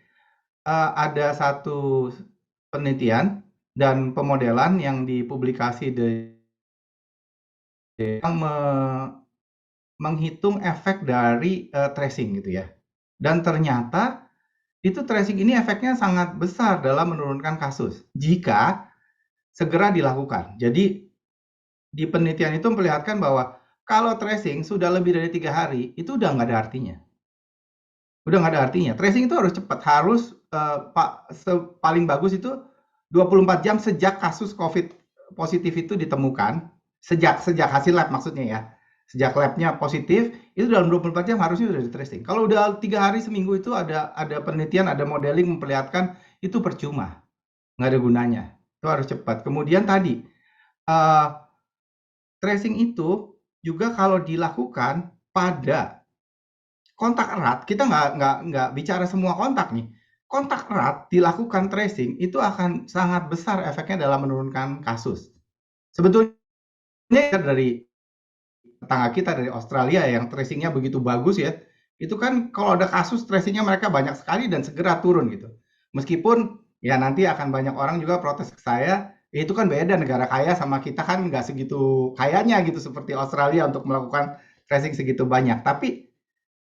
ada satu penelitian dan pemodelan yang dipublikasi yang menghitung efek dari tracing gitu ya. Dan ternyata itu tracing ini efeknya sangat besar dalam menurunkan kasus jika segera dilakukan. Jadi di penelitian itu memperlihatkan bahwa kalau tracing sudah lebih dari 3 hari, itu udah nggak ada artinya. Udah nggak ada artinya. Tracing itu harus cepat, harus paling bagus itu 24 jam sejak kasus COVID positif itu ditemukan, sejak hasil lab maksudnya ya. Sejak labnya positif, itu dalam 24 jam harusnya sudah di tracing. Kalau udah 3 hari seminggu itu ada penelitian, ada modeling memperlihatkan itu percuma, nggak ada gunanya. Itu harus cepat. Kemudian tadi, tracing itu juga kalau dilakukan pada kontak erat, kita nggak bicara semua kontak nih. Kontak erat dilakukan tracing itu akan sangat besar efeknya dalam menurunkan kasus. Sebetulnya dari tetangga kita dari Australia yang tracingnya begitu bagus ya, itu kan kalau ada kasus tracingnya mereka banyak sekali dan segera turun gitu. Meskipun ya nanti akan banyak orang juga protes ke saya, itu kan beda, negara kaya sama kita kan nggak segitu kayanya gitu seperti Australia untuk melakukan tracing segitu banyak. Tapi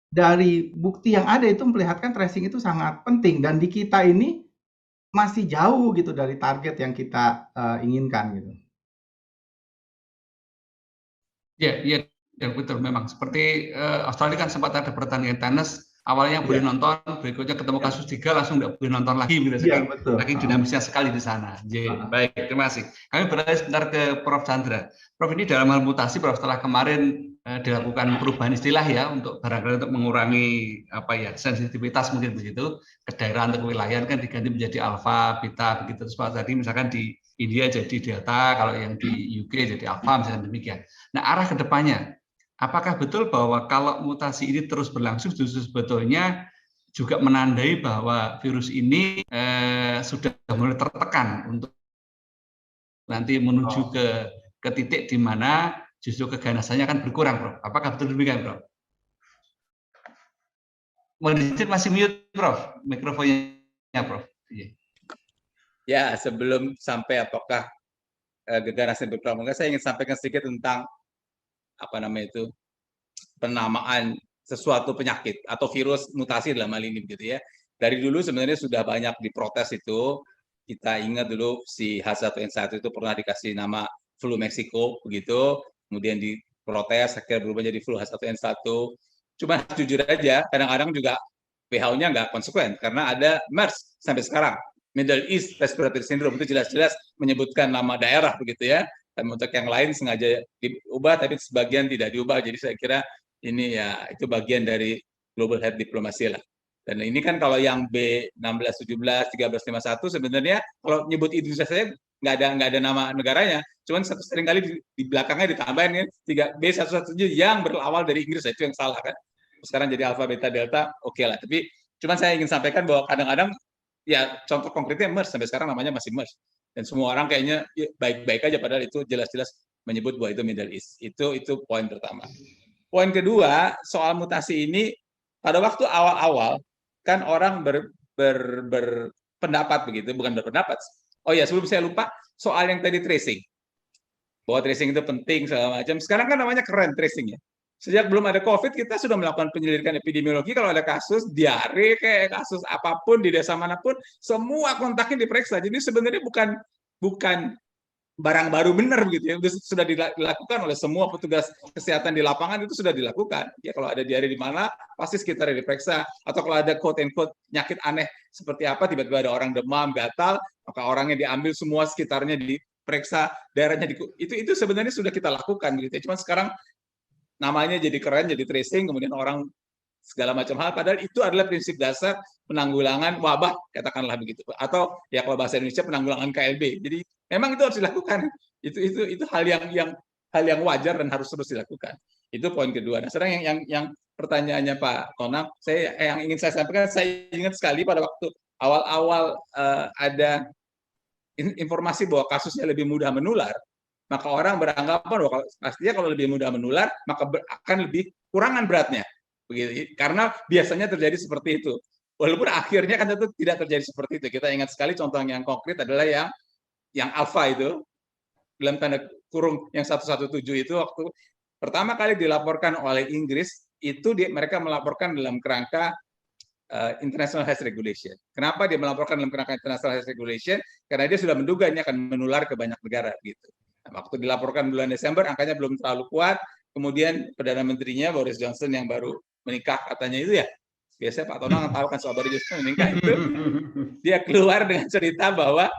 dari bukti yang ada itu memperlihatkan tracing itu sangat penting dan di kita ini masih jauh gitu dari target yang kita inginkan gitu. Ya, betul memang. Seperti Australia kan sempat ada pertandingan tenis, awalnya yang boleh nonton, berikutnya ketemu kasus 3 langsung nggak boleh nonton lagi. Saking dinamisnya sekali di sana. Baik, terima kasih. Kami beralih sebentar ke Prof. Chandra. Prof, ini dalam hal mutasi, Prof, setelah kemarin dilakukan perubahan istilah ya untuk barangkali untuk mengurangi sensitivitas mungkin begitu ke daerah atau kewilayahan kan diganti menjadi alfa, beta begitu. Terus tadi misalkan di India jadi delta, kalau yang di UK jadi alfa misalkan demikian. Nah, arah ke depannya, apakah betul bahwa kalau mutasi ini terus berlangsung justru sebetulnya juga menandai bahwa virus ini sudah mulai tertekan untuk nanti menuju ke titik di mana justru keganasannya akan berkurang, Prof. Apakah betul demikian, Prof? Masih mute, Prof. Mikrofonnya, Prof. Ya, sebelum sampai apakah geganasan berkurang, saya ingin sampaikan sedikit tentang penamaan sesuatu penyakit atau virus mutasi dalam hal ini begitu ya. Dari dulu sebenarnya sudah banyak diprotes itu. Kita ingat dulu si H1N1 itu pernah dikasih nama flu Meksiko begitu, kemudian diprotes akhirnya berubah jadi flu H1N1. Cuma jujur aja, kadang-kadang juga WHO-nya nggak konsekuen karena ada MERS sampai sekarang. Middle East Respiratory Syndrome itu jelas-jelas menyebutkan nama daerah begitu ya. Dan untuk yang lain sengaja diubah tapi sebagian tidak diubah. Jadi saya kira ini ya itu bagian dari global health diplomasi lah. Dan ini kan kalau yang B1617 1351 sebenarnya kalau nyebut Indonesia saya nggak ada nama negaranya. Cuman seringkali di belakangnya ditambahin kan B117 yang berawal dari Inggris, itu yang salah kan. Sekarang jadi alfa, beta, delta, oke lah. Tapi cuman saya ingin sampaikan bahwa kadang-kadang ya contoh konkretnya MERS sampai sekarang namanya masih MERS dan semua orang kayaknya baik-baik aja padahal itu jelas-jelas menyebut bahwa itu Middle East. Itu poin pertama. Poin kedua soal mutasi ini pada waktu awal-awal kan orang berpendapat begitu, bukan berpendapat. Oh ya, sebelum saya lupa soal yang tadi tracing. Bahwa tracing itu penting segala macam. Sekarang kan namanya keren tracing ya. Sejak belum ada COVID, kita sudah melakukan penyelidikan epidemiologi. Kalau ada kasus diare, kayak kasus apapun di desa manapun, semua kontaknya diperiksa. Jadi sebenarnya bukan barang baru benar begitu ya. Sudah dilakukan oleh semua petugas kesehatan di lapangan, itu sudah dilakukan. Ya kalau ada diare di mana, pasti sekitarnya diperiksa. Atau kalau ada quote-unquote penyakit aneh seperti apa, tiba-tiba ada orang demam, gatal, maka orangnya diambil semua sekitarnya diperiksa, daerahnya itu sebenarnya sudah kita lakukan gitu ya. Cuman sekarang namanya jadi keren, jadi tracing, kemudian orang segala macam hal, padahal itu adalah prinsip dasar penanggulangan wabah, katakanlah begitu. Atau ya kalau bahasa Indonesia penanggulangan KLB. Jadi memang itu harus dilakukan. Itu hal yang hal yang wajar dan harus terus dilakukan. Itu poin kedua. Nah, sekarang yang pertanyaannya Pak Tonang, yang ingin saya sampaikan, saya ingat sekali pada waktu awal-awal ada informasi bahwa kasusnya lebih mudah menular, maka orang beranggapan bahwa pastinya kalau lebih mudah menular, maka akan lebih kurangan beratnya. Begitu. Karena biasanya terjadi seperti itu. Walaupun akhirnya kan tentu tidak terjadi seperti itu. Kita ingat sekali contoh yang konkret adalah yang alfa itu, dalam tanda kurung yang 117 itu, waktu pertama kali dilaporkan oleh Inggris, itu mereka melaporkan dalam kerangka International Health Regulation. Kenapa dia melaporkan dalam kerangka International Health Regulation? Karena dia sudah menduga ini akan menular ke banyak negara. Gitu. Nah, waktu dilaporkan bulan Desember, angkanya belum terlalu kuat. Kemudian Perdana Menterinya Boris Johnson yang baru menikah katanya itu ya, biasanya Pak Tonang tahu kan soal Boris Johnson menikah itu, dia keluar dengan cerita bahwa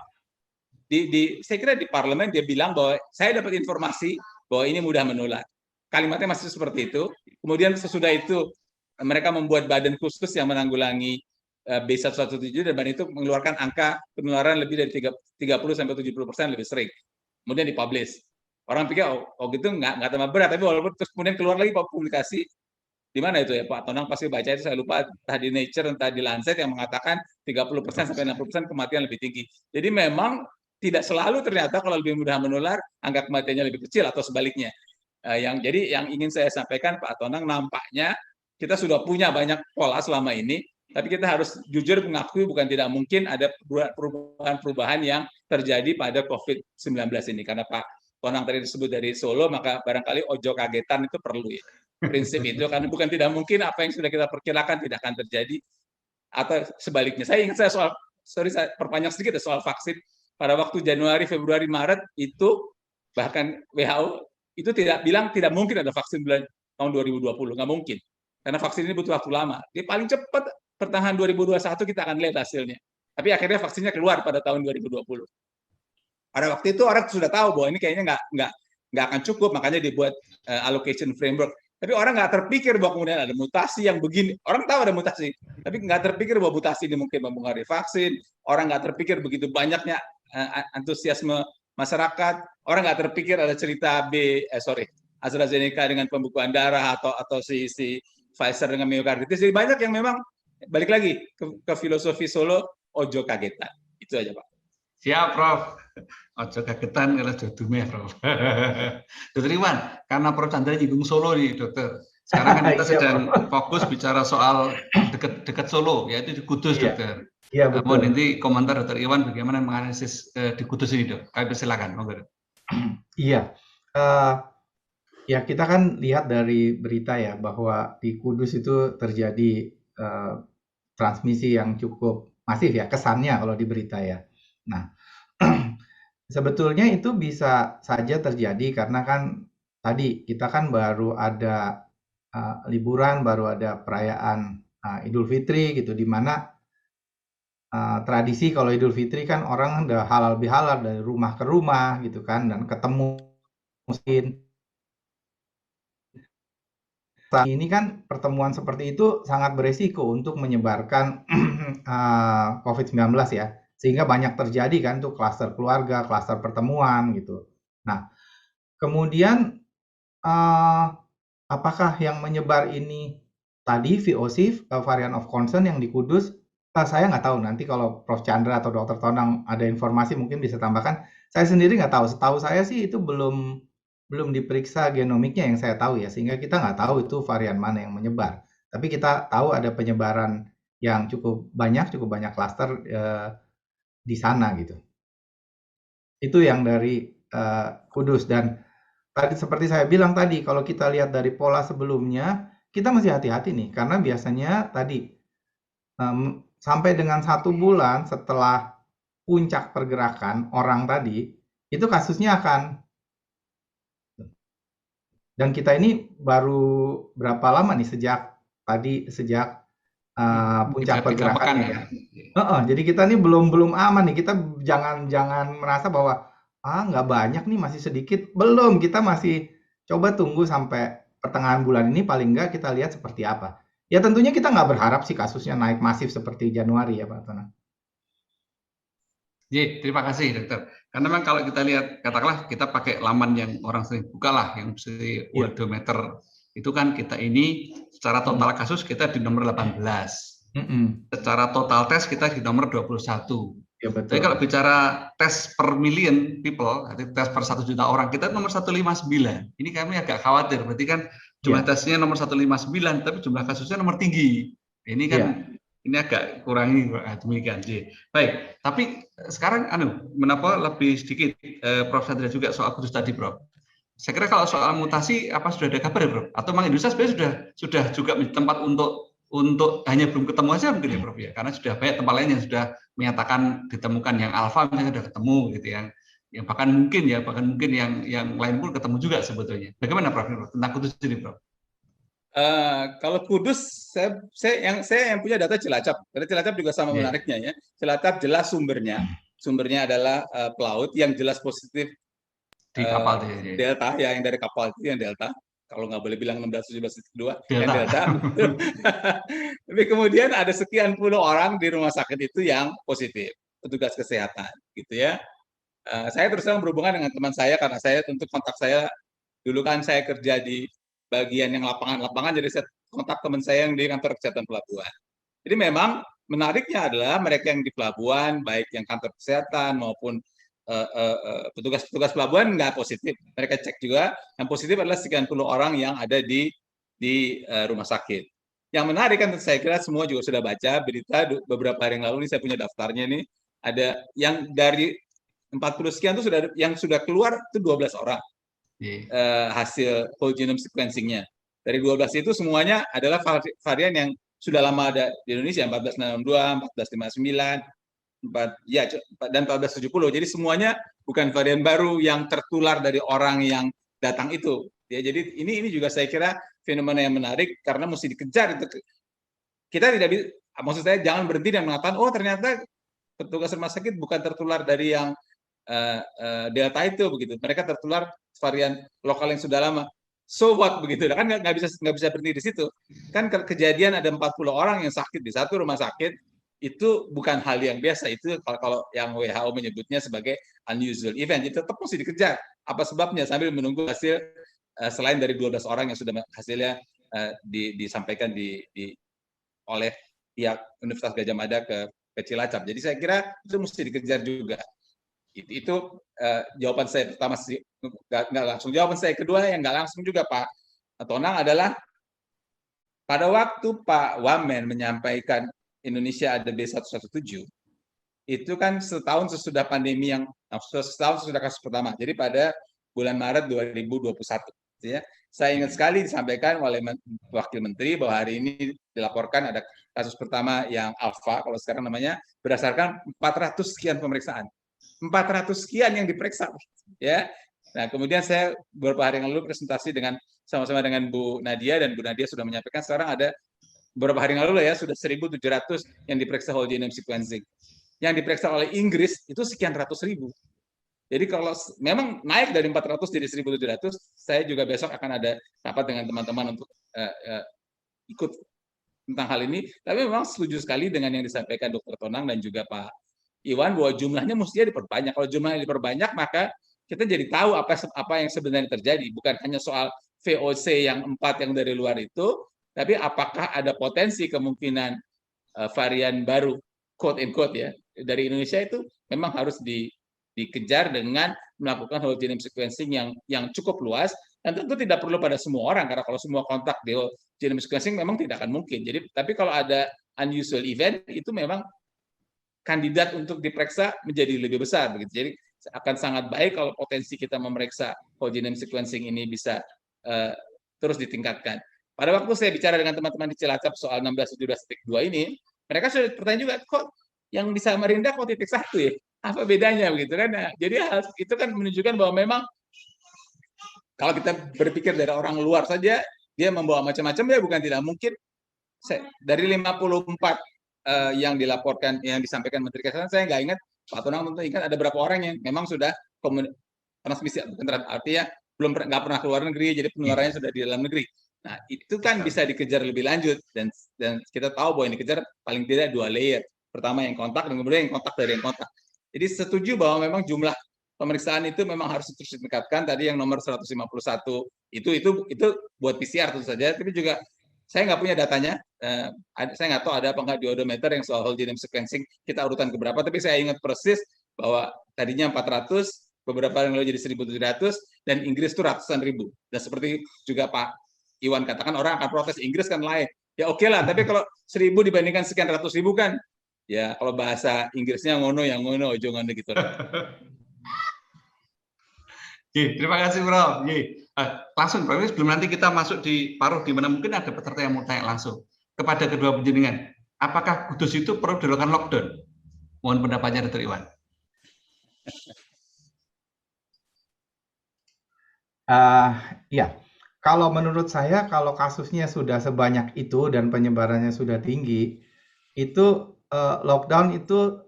saya kira di parlemen dia bilang bahwa saya dapat informasi bahwa ini mudah menular. Kalimatnya masih seperti itu. Kemudian sesudah itu mereka membuat badan khusus yang menanggulangi B117 dan badan itu mengeluarkan angka penularan lebih dari 30-70% lebih sering. Kemudian dipublish. Orang pikir oh gitu nggak tambah berat, tapi walaupun terus kemudian keluar lagi publikasi di mana itu ya Pak Tonang pasti baca itu, saya lupa entah di Nature entah di Lancet yang mengatakan 30% sampai 60% kematian lebih tinggi. Jadi memang tidak selalu ternyata kalau lebih mudah menular angka kematiannya lebih kecil atau sebaliknya. Jadi yang ingin saya sampaikan Pak Tonang, nampaknya kita sudah punya banyak pola selama ini, tapi kita harus jujur mengakui bukan tidak mungkin ada perubahan-perubahan yang terjadi pada COVID-19 ini. Karena Pak Tonang tadi disebut dari Solo, maka barangkali ojo kagetan itu perlu ya. Prinsip itu, karena bukan tidak mungkin apa yang sudah kita perkirakan tidak akan terjadi, atau sebaliknya. Saya perpanjang sedikit soal vaksin. Pada waktu Januari, Februari, Maret itu bahkan WHO itu bilang tidak mungkin ada vaksin bulan tahun 2020, nggak mungkin. Karena vaksin ini butuh waktu lama. Dia paling cepat pertengahan 2021 kita akan lihat hasilnya. Tapi akhirnya vaksinnya keluar pada tahun 2020. Pada waktu itu orang sudah tahu bahwa ini kayaknya nggak akan cukup, makanya dibuat allocation framework. Tapi orang nggak terpikir bahwa kemudian ada mutasi yang begini. Orang tahu ada mutasi, tapi nggak terpikir bahwa mutasi ini mungkin mempengaruhi vaksin. Orang nggak terpikir begitu banyaknya antusiasme masyarakat. Orang nggak terpikir ada cerita AstraZeneca dengan pembekuan darah atau si Pfizer dengan myokarditis. Jadi banyak yang memang balik lagi ke filosofi Solo, ojo kagetan. Itu aja Pak. Siap Prof. Ojo kagetan kalau jodohnya Prof. Dokter Iwan, karena Prof Chandra nyinggung Solo nih Dokter. Sekarang kan kita sedang fokus bicara soal dekat Solo, yaitu di Kudus Dokter. Iya betul. Mohon nanti komentar Dokter Iwan bagaimana menganalisis di Kudus ini Dok. Kami persilakan. Iya. Ya kita kan lihat dari berita ya bahwa di Kudus itu terjadi transmisi yang cukup masif ya kesannya kalau di berita ya. Nah, sebetulnya itu bisa saja terjadi karena kan tadi kita kan baru ada liburan, baru ada perayaan Idul Fitri gitu, di mana tradisi kalau Idul Fitri kan orang udah halal bihalal dari rumah ke rumah gitu kan, dan ketemu mungkin. Ini kan pertemuan seperti itu sangat beresiko untuk menyebarkan COVID-19 ya. Sehingga banyak terjadi kan tuh klaster keluarga, klaster pertemuan gitu. Nah, kemudian apakah yang menyebar ini tadi VOC, variant of concern yang di Kudus? Saya nggak tahu, nanti kalau Prof Chandra atau Dr. Tonang ada informasi mungkin bisa tambahkan. Saya sendiri nggak tahu, setahu saya sih itu belum diperiksa genomiknya yang saya tahu ya, sehingga kita nggak tahu itu varian mana yang menyebar. Tapi kita tahu ada penyebaran yang cukup banyak klaster di sana gitu. Itu yang dari Kudus. Dan tadi seperti saya bilang tadi, kalau kita lihat dari pola sebelumnya, kita masih hati-hati nih, karena biasanya tadi sampai dengan 1 bulan setelah puncak pergerakan orang tadi, itu kasusnya akan, dan kita ini baru berapa lama nih sejak puncak pergerakannya ya. Jadi kita ini belum aman nih. Kita jangan merasa bahwa nggak banyak nih, masih sedikit. Belum, kita masih coba tunggu sampai pertengahan bulan ini, paling nggak kita lihat seperti apa. Ya tentunya kita nggak berharap sih kasusnya naik masif seperti Januari ya Pak Tonang. Terima kasih dokter. Karena memang kalau kita lihat, katakanlah kita pakai laman yang orang sering buka lah, yang seperti Worldometer, itu kan kita ini secara total kasus kita di nomor 18. Secara total tes kita di nomor 21. Ya, betul. Tapi kalau bicara tes per million people, arti tes per 1 juta orang, kita nomor 159. Ini kami agak khawatir, berarti kan jumlah tesnya nomor 159, tapi jumlah kasusnya nomor tinggi. Ini kan ini agak kurangi demikian. Baik, tapi sekarang menapa lebih sedikit Prof. Chandra juga soal kudus tadi, Prof. Saya kira kalau soal mutasi apa sudah ada kabar ya, Prof? Atau memang Indonesia sebenarnya sudah juga menjadi tempat untuk hanya belum ketemu aja mungkin ya, Prof ya? Karena sudah banyak tempat lain yang sudah menyatakan ditemukan yang alfa misalnya sudah ketemu gitu, yang bahkan mungkin yang lain pun ketemu juga sebetulnya. Bagaimana Prof tentang kudus ini, Prof? Kalau Kudus, saya yang punya data Cilacap. Karena Cilacap juga sama menariknya ya. Cilacap jelas sumbernya adalah pelaut yang jelas positif di kapal Delta, ya yang dari kapal itu yang Delta. Kalau nggak boleh bilang 16-17-2 yang Delta. Tapi kemudian ada sekian puluh orang di rumah sakit itu yang positif, petugas kesehatan, gitu ya. Saya terus terang berhubungan dengan teman saya karena saya tentu kontak saya dulu kan saya kerja di bagian yang lapangan, jadi saya kontak teman saya yang di kantor kesehatan pelabuhan. Jadi memang menariknya adalah mereka yang di pelabuhan, baik yang kantor kesehatan maupun petugas pelabuhan nggak positif. Mereka cek juga, yang positif adalah sekian puluh orang yang ada di rumah sakit. Yang menarik kan saya kira semua juga sudah baca berita beberapa hari yang lalu, ini saya punya daftarnya nih, ada yang dari 40 sekian itu yang sudah keluar itu 12 orang. Hasil whole genome sequencing-nya. Dari 12 itu semuanya adalah varian yang sudah lama ada di Indonesia, 1462, 1459, dan 1470. Jadi semuanya bukan varian baru yang tertular dari orang yang datang itu. Ya, jadi ini juga saya kira fenomena yang menarik karena mesti dikejar itu. Kita tidak bisa, maksud saya jangan berhenti dan mengatakan, oh ternyata petugas rumah sakit bukan tertular dari yang Delta itu begitu. Mereka tertular varian lokal yang sudah lama. So what begitu? Kan nggak bisa berhenti di situ. Kan kejadian ada 40 orang yang sakit di satu rumah sakit itu bukan hal yang biasa. Itu kalau yang WHO menyebutnya sebagai unusual event. Itu tetap mesti dikejar. Apa sebabnya sambil menunggu hasil selain dari 12 orang yang sudah hasilnya disampaikan oleh pihak Universitas Gadjah Mada ke Cilacap. Jadi saya kira itu mesti dikejar juga. Itu jawaban saya pertama sih, nggak langsung. Jawaban saya kedua yang nggak langsung juga Pak Tonang adalah pada waktu Pak Wamen menyampaikan Indonesia ada B117, itu kan setahun sesudah pandemi setahun sesudah kasus pertama. Jadi pada bulan Maret 2021, ya. Saya ingat sekali disampaikan oleh Wakil Menteri bahwa hari ini dilaporkan ada kasus pertama yang alfa, kalau sekarang namanya, berdasarkan 400 sekian pemeriksaan. 400 sekian yang diperiksa, ya. Nah, kemudian saya beberapa hari yang lalu presentasi sama-sama dengan Bu Nadia, dan Bu Nadia sudah menyampaikan sekarang ada beberapa hari yang lalu ya sudah 1.700 yang diperiksa whole genome sequencing. Yang diperiksa oleh Inggris itu sekian ratus ribu. Jadi kalau memang naik dari 400 jadi 1.700, saya juga besok akan ada rapat dengan teman-teman untuk ikut tentang hal ini. Tapi memang setuju sekali dengan yang disampaikan Dr. Tonang dan juga Pak Iwan bahwa jumlahnya mestinya diperbanyak. Kalau jumlahnya diperbanyak, maka kita jadi tahu apa yang sebenarnya terjadi. Bukan hanya soal VOC yang 4 yang dari luar itu, tapi apakah ada potensi kemungkinan varian baru, quote and quote ya, dari Indonesia itu memang harus dikejar dengan melakukan whole genome sequencing yang cukup luas, dan tentu tidak perlu pada semua orang, karena kalau semua kontak di whole genome sequencing memang tidak akan mungkin. Jadi, tapi kalau ada unusual event, itu memang kandidat untuk diperiksa menjadi lebih besar begitu. Jadi akan sangat baik kalau potensi kita memeriksa whole genome sequencing ini bisa terus ditingkatkan. Pada waktu saya bicara dengan teman-teman di Cilacap soal 16-17.2 ini, mereka sudah bertanya juga, kok yang di Samarinda kok titik 1 ya? Apa bedanya begitu kan? Nah, jadi itu kan menunjukkan bahwa memang kalau kita berpikir dari orang luar saja, dia membawa macam-macam, ya bukan tidak mungkin. Dari 54 yang dilaporkan, yang disampaikan Menteri Kesehatan, saya nggak ingat, Pak Tonang tentu ingat ada berapa orang yang memang sudah transmisi, artinya nggak pernah keluar negeri, jadi penularannya sudah di dalam negeri. Nah, itu kan bisa dikejar lebih lanjut, dan kita tahu bahwa yang dikejar paling tidak 2 layer. Pertama yang kontak, dan kemudian yang kontak dari yang kontak. Jadi setuju bahwa memang jumlah pemeriksaan itu memang harus terus ditingkatkan. Tadi yang nomor 151 itu buat PCR tentu saja, tapi juga saya nggak punya datanya. Saya nggak tahu ada apa nggak di odometer yang soal whole genome sequencing kita urutan keberapa, tapi saya ingat persis bahwa tadinya 400, beberapa yang lalu jadi 1.700, dan Inggris itu ratusan ribu. Dan seperti juga Pak Iwan katakan, orang akan protes, Inggris kan lain. Ya oke lah, tapi kalau 1.000 dibandingkan sekian ratus ribu kan, ya kalau bahasa Inggrisnya ngono yang ngono, ojo ngono gitu. Terima kasih Bro. Langsung Bro, sebelum nanti kita masuk di paruh, di mana mungkin ada peserta yang mau tanya langsung kepada kedua penjenengan. Apakah Kudus itu perlu dilakukan lockdown? Mohon pendapatnya Dr. Iwan. Ya, kalau menurut saya, kalau kasusnya sudah sebanyak itu dan penyebarannya sudah tinggi, itu lockdown itu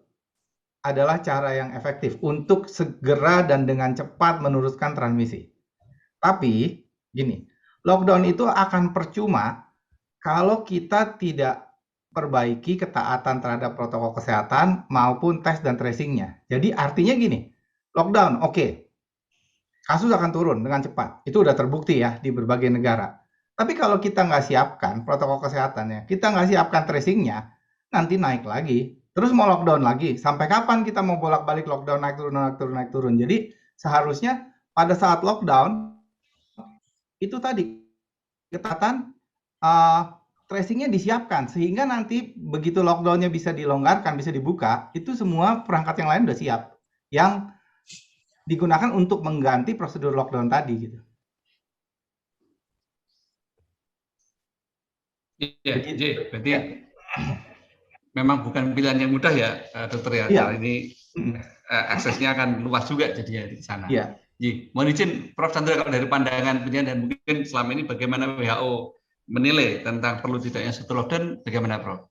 adalah cara yang efektif untuk segera dan dengan cepat menurunkan transmisi. Tapi, gini, lockdown itu akan percuma kalau kita tidak perbaiki ketaatan terhadap protokol kesehatan maupun tes dan tracing-nya. Jadi artinya gini, lockdown, oke. Kasus akan turun dengan cepat. Itu udah terbukti ya di berbagai negara. Tapi kalau kita nggak siapkan protokol kesehatannya, kita nggak siapkan tracing-nya, nanti naik lagi. Terus mau lockdown lagi. Sampai kapan kita mau bolak-balik lockdown, naik turun, naik turun, naik turun. Jadi seharusnya pada saat lockdown, itu tadi, ketatan tracing-nya disiapkan. Sehingga nanti begitu lockdown-nya bisa dilonggarkan, bisa dibuka, itu semua perangkat yang lain udah siap. Yang digunakan untuk mengganti prosedur lockdown tadi gitu. Iya, berarti memang bukan pilihan yang mudah ya, Dokter ya. Iya. Karena ini aksesnya akan luas juga jadi di sana. Iya. Mohon izin, Prof. Chandra, kalau dari pandangan penelitian dan mungkin selama ini bagaimana WHO menilai tentang perlu tidaknya satu lockdown, bagaimana, Prof?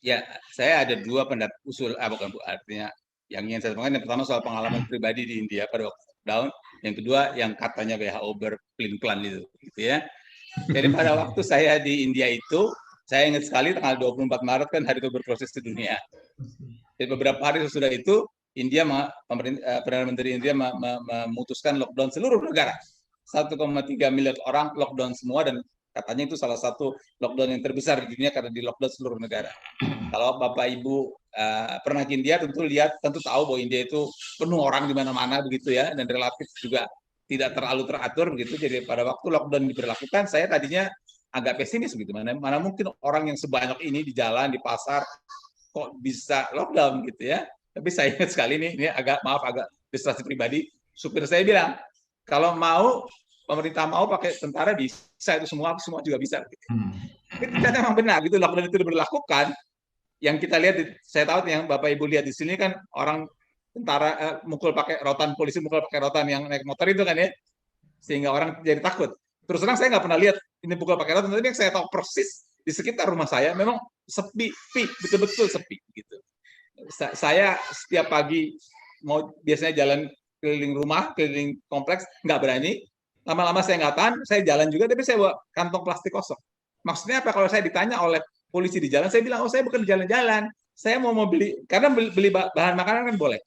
Ya, saya ada dua pendapat usul, bukan artinya yang ingin saya sampaikan. Yang pertama soal pengalaman pribadi di India pada waktu lockdown, yang kedua yang katanya WHO berpelin-pelan itu, gitu ya. Jadi pada waktu saya di India itu, saya ingat sekali tanggal 24 Maret kan hari tuberkulosis di dunia. Jadi beberapa hari sesudah itu, Perdana Menteri India memutuskan lockdown seluruh negara. 1,3 miliar orang lockdown semua, dan katanya itu salah satu lockdown yang terbesar di dunia karena di lockdown seluruh negara. Kalau Bapak Ibu pernah ke India, tentu tahu bahwa India itu penuh orang di mana-mana begitu ya, dan relatif juga tidak terlalu teratur begitu. Jadi pada waktu lockdown diberlakukan, saya tadinya agak pesimis begitu. Mana mungkin orang yang sebanyak ini di jalan, di pasar, kok bisa lockdown gitu ya. Tapi saya ingat sekali ini agak frustrasi pribadi. Supir saya bilang, kalau mau pemerintah mau pakai tentara bisa, itu semua juga bisa. Gitu. Tapi ternyata memang benar gitu, lockdown itu diberlakukan. Yang kita lihat, saya tahu yang Bapak Ibu lihat di sini kan orang tentara mukul pakai rotan, polisi mukul pakai rotan yang naik motor itu kan ya, sehingga orang jadi takut. Terus terang saya nggak pernah lihat ini pukul pakai rotan, tapi yang saya tahu persis di sekitar rumah saya memang sepi, betul-betul sepi gitu. Saya setiap pagi mau biasanya jalan keliling rumah, keliling kompleks, nggak berani. Lama-lama saya nggak tahan, saya jalan juga, tapi saya bawa kantong plastik kosong. Maksudnya apa? Kalau saya ditanya oleh polisi di jalan, saya bilang, oh saya bukan jalan-jalan, saya mau beli, karena beli bahan makanan kan boleh.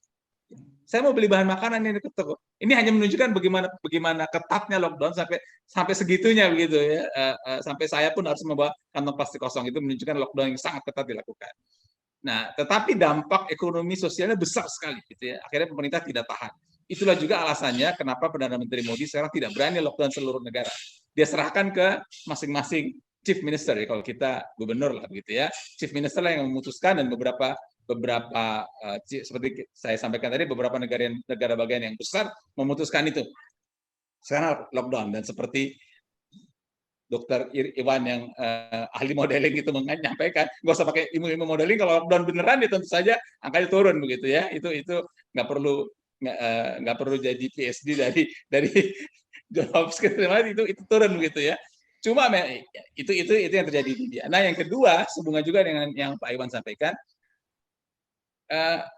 Saya mau beli bahan makanan ini ke toko. Ini hanya menunjukkan bagaimana ketatnya lockdown sampai segitunya begitu ya. Sampai saya pun harus membawa kantong plastik kosong, itu menunjukkan lockdown yang sangat ketat dilakukan. Nah, tetapi dampak ekonomi sosialnya besar sekali gitu ya. Akhirnya pemerintah tidak tahan. Itulah juga alasannya kenapa Perdana Menteri Modi sekarang tidak berani lockdown seluruh negara. Dia serahkan ke masing-masing chief minister ya, kalau kita gubernur lah gitu ya. Chief minister lah yang memutuskan, dan beberapa seperti saya sampaikan tadi, beberapa negara bagian yang besar memutuskan itu. Sekarang lockdown, dan seperti Dokter Iwan yang ahli modeling itu menyampaikan, nggak usah pakai ilmu modeling, kalau lockdown beneran ya tentu saja angkanya turun begitu ya. Itu nggak perlu jadi PhD dari John Hopkins itu turun begitu ya. Cuma itu yang terjadi di India. Nah yang kedua, sehubungan juga dengan yang Pak Iwan sampaikan,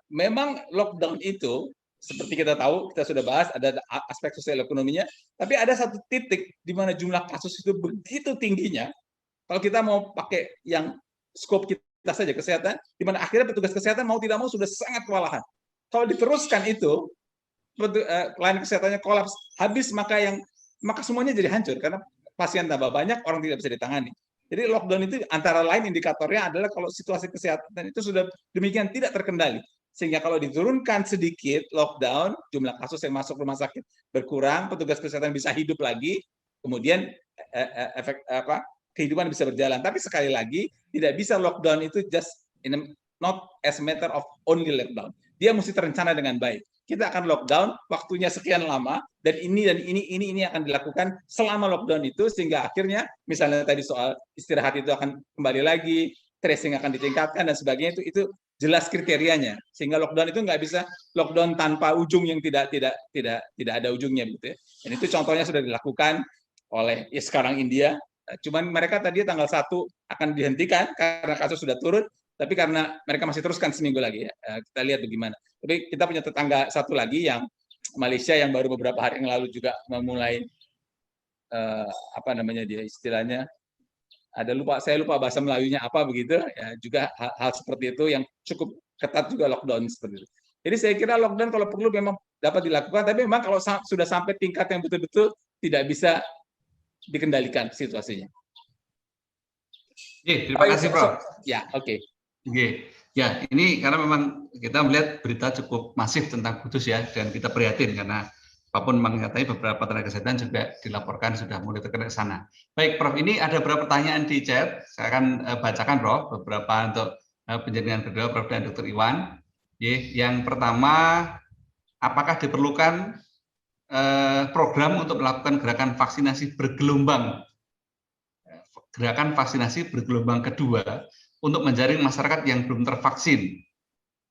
memang lockdown itu seperti kita tahu, kita sudah bahas, ada aspek sosial ekonominya, tapi ada satu titik di mana jumlah kasus itu begitu tingginya, kalau kita mau pakai yang skop kita saja, kesehatan, di mana akhirnya petugas kesehatan mau tidak mau sudah sangat kewalahan. Kalau diteruskan itu, pelayanan kesehatannya kolaps, habis, maka semuanya jadi hancur karena pasien tambah banyak, orang tidak bisa ditangani. Jadi lockdown itu antara lain indikatornya adalah kalau situasi kesehatan itu sudah demikian tidak terkendali. Sehingga kalau diturunkan sedikit lockdown, jumlah kasus yang masuk rumah sakit berkurang, petugas kesehatan bisa hidup lagi, kemudian kehidupan bisa berjalan. Tapi sekali lagi, tidak bisa lockdown itu not as matter of only lockdown. Dia mesti terencana dengan baik. Kita akan lockdown, waktunya sekian lama, dan ini akan dilakukan selama lockdown itu, sehingga akhirnya, misalnya tadi soal istirahat itu akan kembali lagi, tracing akan ditingkatkan, dan sebagainya, itu jelas kriterianya. Sehingga lockdown itu nggak bisa lockdown tanpa ujung yang tidak ada ujungnya. Gitu ya. Dan itu contohnya sudah dilakukan oleh sekarang India, cuman mereka tadi tanggal 1 akan dihentikan karena kasus sudah turun, tapi karena mereka masih teruskan seminggu lagi ya. Kita lihat bagaimana. Tapi kita punya tetangga satu lagi yang Malaysia yang baru beberapa hari yang lalu juga memulai istilahnya, saya lupa bahasa Melayunya apa begitu ya, juga hal seperti itu yang cukup ketat juga lockdown seperti itu. Jadi saya kira lockdown kalau perlu memang dapat dilakukan, tapi memang kalau sudah sampai tingkat yang betul-betul tidak bisa dikendalikan situasinya. Oke, terima kasih Prof. Ya, oke. Oke. Ya, ini karena memang kita melihat berita cukup masif tentang Kudus ya, dan kita prihatin karena apapun mengatai beberapa tenaga kesehatan juga dilaporkan sudah mulai terkena ke sana. Baik, Prof, ini ada beberapa pertanyaan di chat. Saya akan bacakan, Prof, beberapa untuk penjaringan kedua, Prof dan Dr. Iwan. Yang pertama, apakah diperlukan program untuk melakukan gerakan vaksinasi bergelombang? Gerakan vaksinasi bergelombang kedua untuk menjaring masyarakat yang belum tervaksin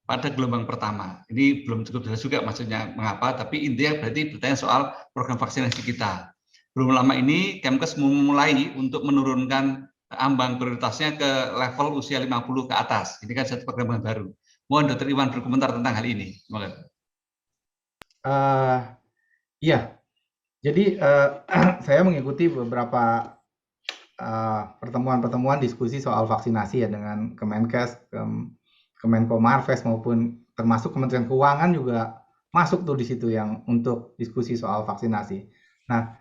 pada gelombang pertama. Ini belum cukup jelas juga maksudnya mengapa, tapi intinya berarti bertanya soal program vaksinasi kita. Belum lama ini Kemkes memulai untuk menurunkan ambang prioritasnya ke level usia 50 ke atas. Ini kan satu program yang baru. Mohon Dr. Iwan berkomentar tentang hal ini. Iya, jadi saya mengikuti beberapa pertemuan-pertemuan diskusi soal vaksinasi ya dengan Kemenkes, Kemenko Marves maupun termasuk Kementerian Keuangan juga masuk tuh di situ yang untuk diskusi soal vaksinasi. Nah,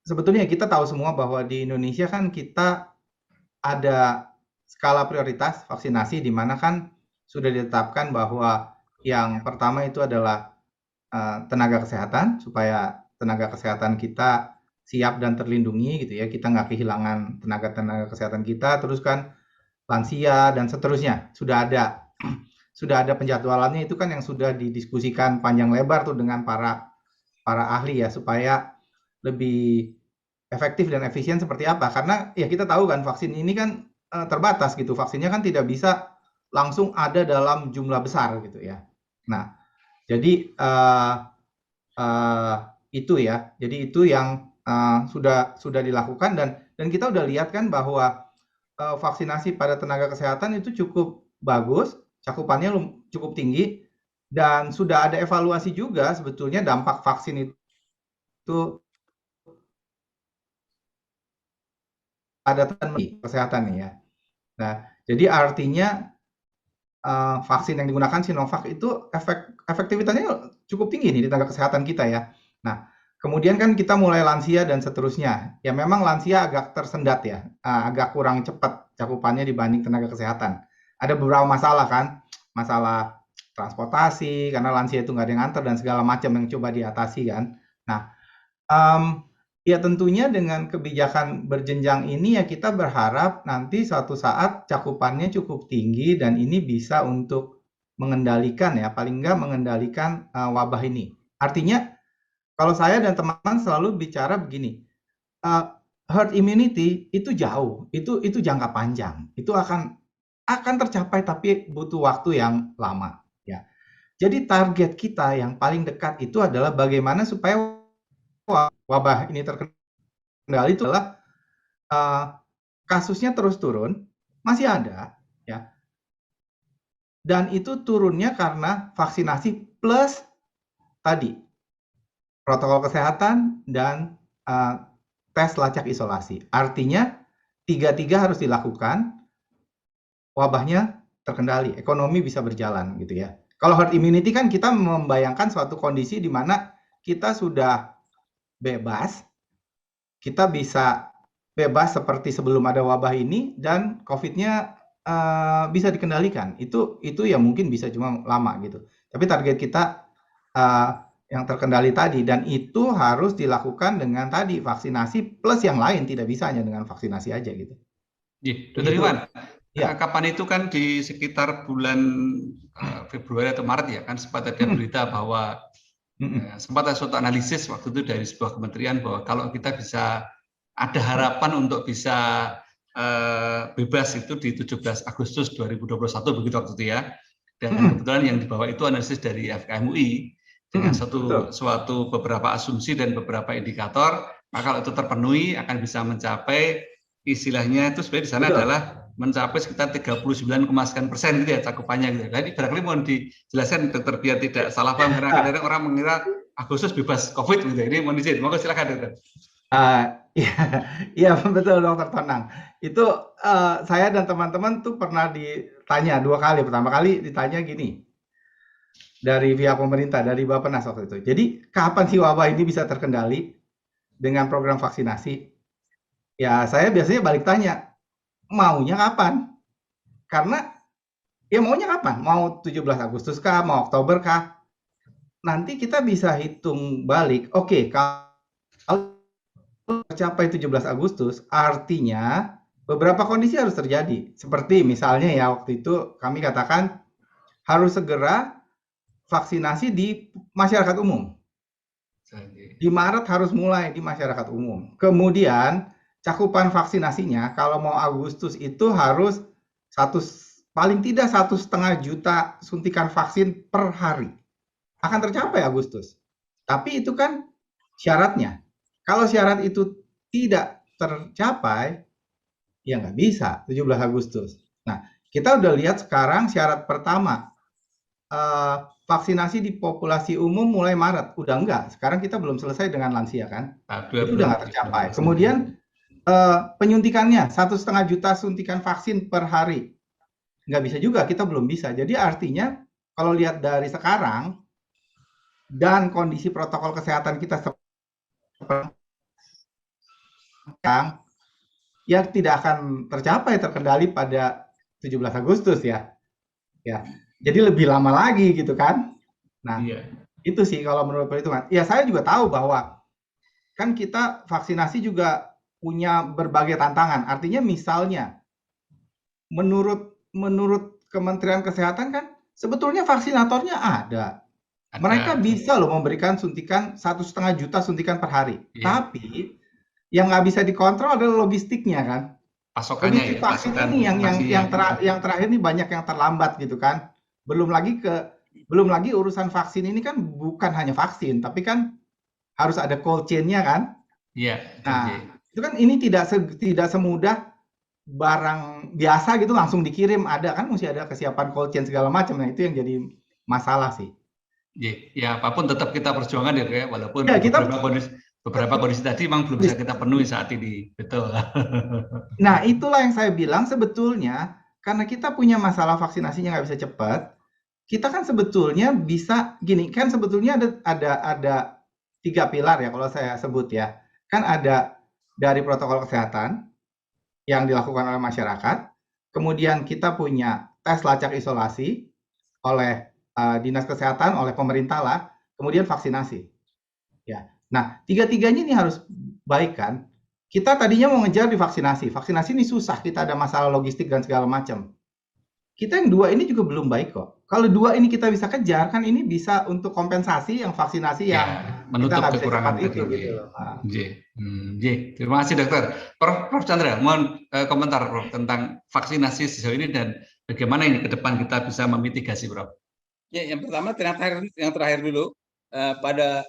sebetulnya kita tahu semua bahwa di Indonesia kan kita ada skala prioritas vaksinasi di mana kan sudah ditetapkan bahwa yang pertama itu adalah tenaga kesehatan, supaya tenaga kesehatan kita siap dan terlindungi gitu ya, kita nggak kehilangan tenaga kesehatan kita. Terus kan lansia dan seterusnya sudah ada penjadwalannya, itu kan yang sudah didiskusikan panjang lebar tuh dengan para ahli ya, supaya lebih efektif dan efisien seperti apa. Karena ya kita tahu kan vaksin ini kan terbatas gitu, vaksinnya kan tidak bisa langsung ada dalam jumlah besar gitu ya. Nah, jadi itu ya, jadi itu yang sudah dilakukan, dan kita udah lihat kan bahwa vaksinasi pada tenaga kesehatan itu cukup bagus, cakupannya cukup tinggi, dan sudah ada evaluasi juga sebetulnya dampak vaksin itu pada kesehatan nih ya. Nah, jadi artinya vaksin yang digunakan Sinovac itu efektivitasnya cukup tinggi nih di tenaga kesehatan kita ya. Nah, kemudian kan kita mulai lansia dan seterusnya. Ya memang lansia agak tersendat ya, agak kurang cepat cakupannya dibanding tenaga kesehatan. Ada beberapa masalah kan, masalah transportasi, karena lansia itu nggak ada yang antar dan segala macam yang coba diatasi kan. Nah, ya tentunya dengan kebijakan berjenjang ini ya kita berharap nanti suatu saat cakupannya cukup tinggi dan ini bisa untuk mengendalikan ya, paling nggak mengendalikan wabah ini. Artinya kalau saya dan teman-teman selalu bicara begini, herd immunity itu jauh, itu jangka panjang, itu akan tercapai tapi butuh waktu yang lama ya. Jadi target kita yang paling dekat itu adalah bagaimana supaya wabah ini terkendali, itu adalah kasusnya terus turun, masih ada ya, dan itu turunnya karena vaksinasi plus tadi protokol kesehatan dan tes lacak isolasi. Artinya 3-3 harus dilakukan, wabahnya terkendali, ekonomi bisa berjalan gitu ya. Kalau herd immunity kan kita membayangkan suatu kondisi di mana kita sudah bebas, kita bisa bebas seperti sebelum ada wabah ini dan COVID-nya bisa dikendalikan. Itu ya mungkin bisa cuma lama gitu. Tapi target kita yang terkendali tadi, dan itu harus dilakukan dengan tadi vaksinasi plus yang lain, tidak bisa hanya dengan vaksinasi aja gitu. Dr. Iwan, Ya. kapan itu kan di sekitar bulan Februari atau Maret ya kan sempat ada berita bahwa sempat ada suatu analisis waktu itu dari sebuah kementerian bahwa kalau kita bisa ada harapan untuk bisa bebas itu di 17 Agustus 2021 begitu waktu itu ya. Dan kebetulan yang dibawa itu analisis dari FKM UI dengan suatu beberapa asumsi dan beberapa indikator, maka kalau itu terpenuhi akan bisa mencapai istilahnya itu sebenarnya di sana adalah mencapai sekitar 39,sekian% gitu ya cakupannya gitu. Jadi barangkali mohon dijelaskan Dokter biar tidak salah paham karena kadang-kadang orang mengira Agustus bebas COVID gitu. Ini mohon izin, monggo silakan Dokter. Iya betul Dokter Tonang. Itu saya dan teman-teman tuh pernah ditanya 2 kali. Pertama kali ditanya gini dari pihak pemerintah, dari Bappenas waktu itu. Jadi kapan sih wabah ini bisa terkendali dengan program vaksinasi? Ya saya biasanya balik tanya, maunya kapan? Karena ya maunya kapan? Mau 17 Agustus kah? Mau Oktober kah? Nanti kita bisa hitung balik. Oke, kalau tercapai 17 Agustus, artinya beberapa kondisi harus terjadi. Seperti misalnya ya waktu itu kami katakan harus segera vaksinasi di masyarakat umum. Di Maret harus mulai di masyarakat umum. Kemudian cakupan vaksinasinya kalau mau Agustus itu harus paling tidak 1,5 juta suntikan vaksin per hari. Akan tercapai Agustus. Tapi itu kan syaratnya. Kalau syarat itu tidak tercapai, ya nggak bisa 17 Agustus. Nah, kita udah lihat sekarang syarat pertama, vaksinasi di populasi umum mulai Maret. Udah enggak, sekarang kita belum selesai dengan lansia kan. Itu udah nggak tercapai. Kemudian penyuntikannya 1,5 juta suntikan vaksin per hari. Nggak bisa juga, kita belum bisa. Jadi artinya kalau lihat dari sekarang dan kondisi protokol kesehatan kita ya tidak akan terkendali pada 17 Agustus ya. Jadi lebih lama lagi gitu kan. Nah, itu sih kalau menurut perhitungan. Ya saya juga tahu bahwa kan kita vaksinasi juga punya berbagai tantangan. Artinya misalnya menurut Kementerian Kesehatan kan sebetulnya vaksinatornya ada. Mereka bisa loh memberikan suntikan 1,5 juta suntikan per hari. Tapi yang nggak bisa dikontrol adalah logistiknya kan. Pasokannya logistik vaksin ini yang terakhir ini banyak yang terlambat gitu kan. Belum lagi urusan vaksin ini kan bukan hanya vaksin, tapi kan harus ada cold chain-nya kan. Iya. Nah, itu kan ini tidak semudah barang biasa gitu langsung dikirim, ada kan mesti ada kesiapan cold chain segala macam. Nah, itu yang jadi masalah sih. Ya apapun tetap kita perjuangan ya walaupun ya, beberapa kondisi tadi memang belum bisa kita penuhi saat ini, betul. Nah itulah yang saya bilang sebetulnya karena kita punya masalah vaksinasinya nggak bisa cepat, kita kan sebetulnya bisa gini kan sebetulnya ada 3 pilar ya kalau saya sebut ya, kan ada dari protokol kesehatan yang dilakukan oleh masyarakat, kemudian kita punya tes lacak isolasi oleh dinas kesehatan, oleh pemerintah lah, kemudian vaksinasi. Ya, nah 3-tiganya ini harus baik kan. Kita tadinya mau ngejar di vaksinasi ini susah, kita ada masalah logistik dan segala macam. Kita yang 2 ini juga belum baik kok. Kalau 2 ini kita bisa kejar, kan ini bisa untuk kompensasi yang vaksinasi yang menutup kekurangan itu. Gitu. Terima kasih dokter. Prof. Chandra, mohon komentar Prof tentang vaksinasi sejauh ini dan bagaimana ini ke depan kita bisa memitigasi, Prof. Ya, yang pertama yang terakhir dulu pada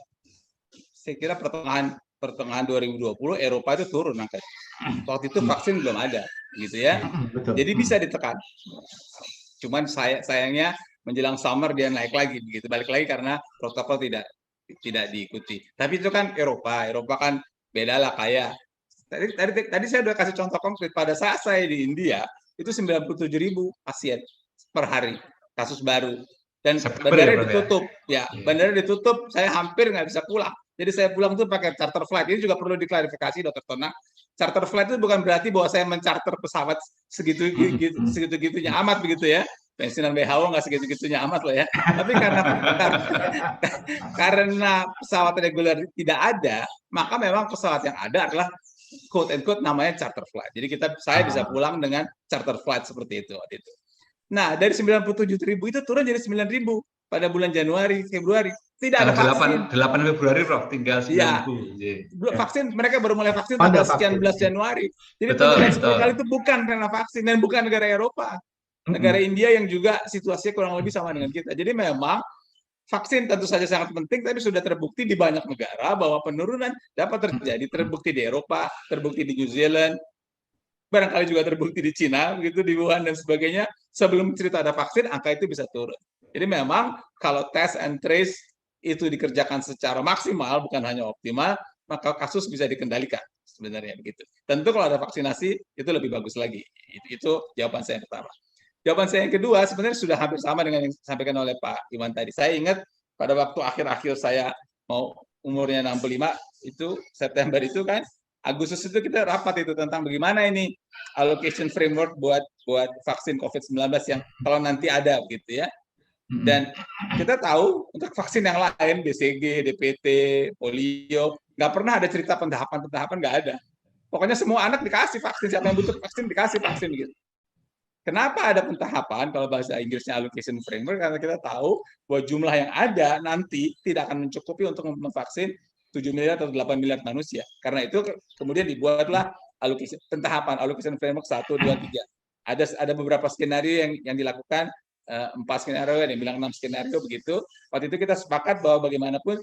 saya kira pertengahan 2020 Eropa itu turun angka. Waktu itu vaksin belum ada, gitu ya. Betul. Jadi bisa ditekan. Cuman sayangnya menjelang summer dia naik lagi, begitu. Balik lagi karena protokol tidak diikuti. Tapi itu kan Eropa kan beda lah kayak. Tadi saya udah kasih contoh konkret pada saat saya di India itu 97.000 pasien per hari kasus baru. Dan September bandara ya, Prof, ya? ditutup, ya Iya. bandara ditutup, saya hampir nggak bisa pulang. Jadi saya pulang tuh pakai charter flight. Ini juga perlu diklarifikasi, Dr. Tona. Charter flight itu bukan berarti bahwa saya mencarter pesawat segitu-gitunya amat begitu ya. Pensiunan WHO nggak segitu-gitunya amat loh ya. Tapi karena pesawat reguler tidak ada, maka memang pesawat yang ada adalah quote and quote namanya charter flight. Jadi saya bisa pulang dengan charter flight seperti itu waktu itu. Nah, dari 97.000 itu turun jadi 9.000 pada bulan Januari, Februari. Tidak ada vaksin. 8 Februari, Prof, tinggal 9.000. Ya. Vaksin, mereka baru mulai vaksin tanggal sekian belas Januari. Jadi ekspor kali itu bukan karena vaksin dan bukan negara Eropa. Negara India yang juga situasinya kurang lebih sama dengan kita. Jadi memang vaksin tentu saja sangat penting, tapi sudah terbukti di banyak negara bahwa penurunan dapat terjadi. Terbukti di Eropa, terbukti di New Zealand, barangkali juga terbukti di Cina, begitu di Wuhan dan sebagainya. Sebelum cerita ada vaksin, angka itu bisa turun. Jadi memang kalau test and trace itu dikerjakan secara maksimal, bukan hanya optimal, maka kasus bisa dikendalikan sebenarnya begitu. Tentu kalau ada vaksinasi itu lebih bagus lagi. Itu jawaban saya yang pertama. Jawaban saya yang kedua sebenarnya sudah hampir sama dengan yang disampaikan oleh Pak Iwan tadi. Saya ingat pada waktu akhir-akhir saya mau umurnya 65 itu September itu kan, Agustus itu kita rapat itu tentang bagaimana ini allocation framework buat vaksin COVID-19 yang kalau nanti ada gitu ya. Dan kita tahu untuk vaksin yang lain, BCG, DPT, polio, nggak pernah ada cerita pentahapan nggak ada. Pokoknya semua anak dikasih vaksin, siapa yang butuh vaksin dikasih vaksin gitu. Kenapa ada pentahapan kalau bahasa Inggrisnya allocation framework? Karena kita tahu bahwa jumlah yang ada nanti tidak akan mencukupi untuk memvaksin 7 miliar atau 8 miliar manusia. Karena itu kemudian dibuatlah pentahapan allocation framework 1, 2, 3. Ada beberapa skenario yang dilakukan, 4 skenario, yang bilang 6 skenario begitu. Waktu itu kita sepakat bahwa bagaimanapun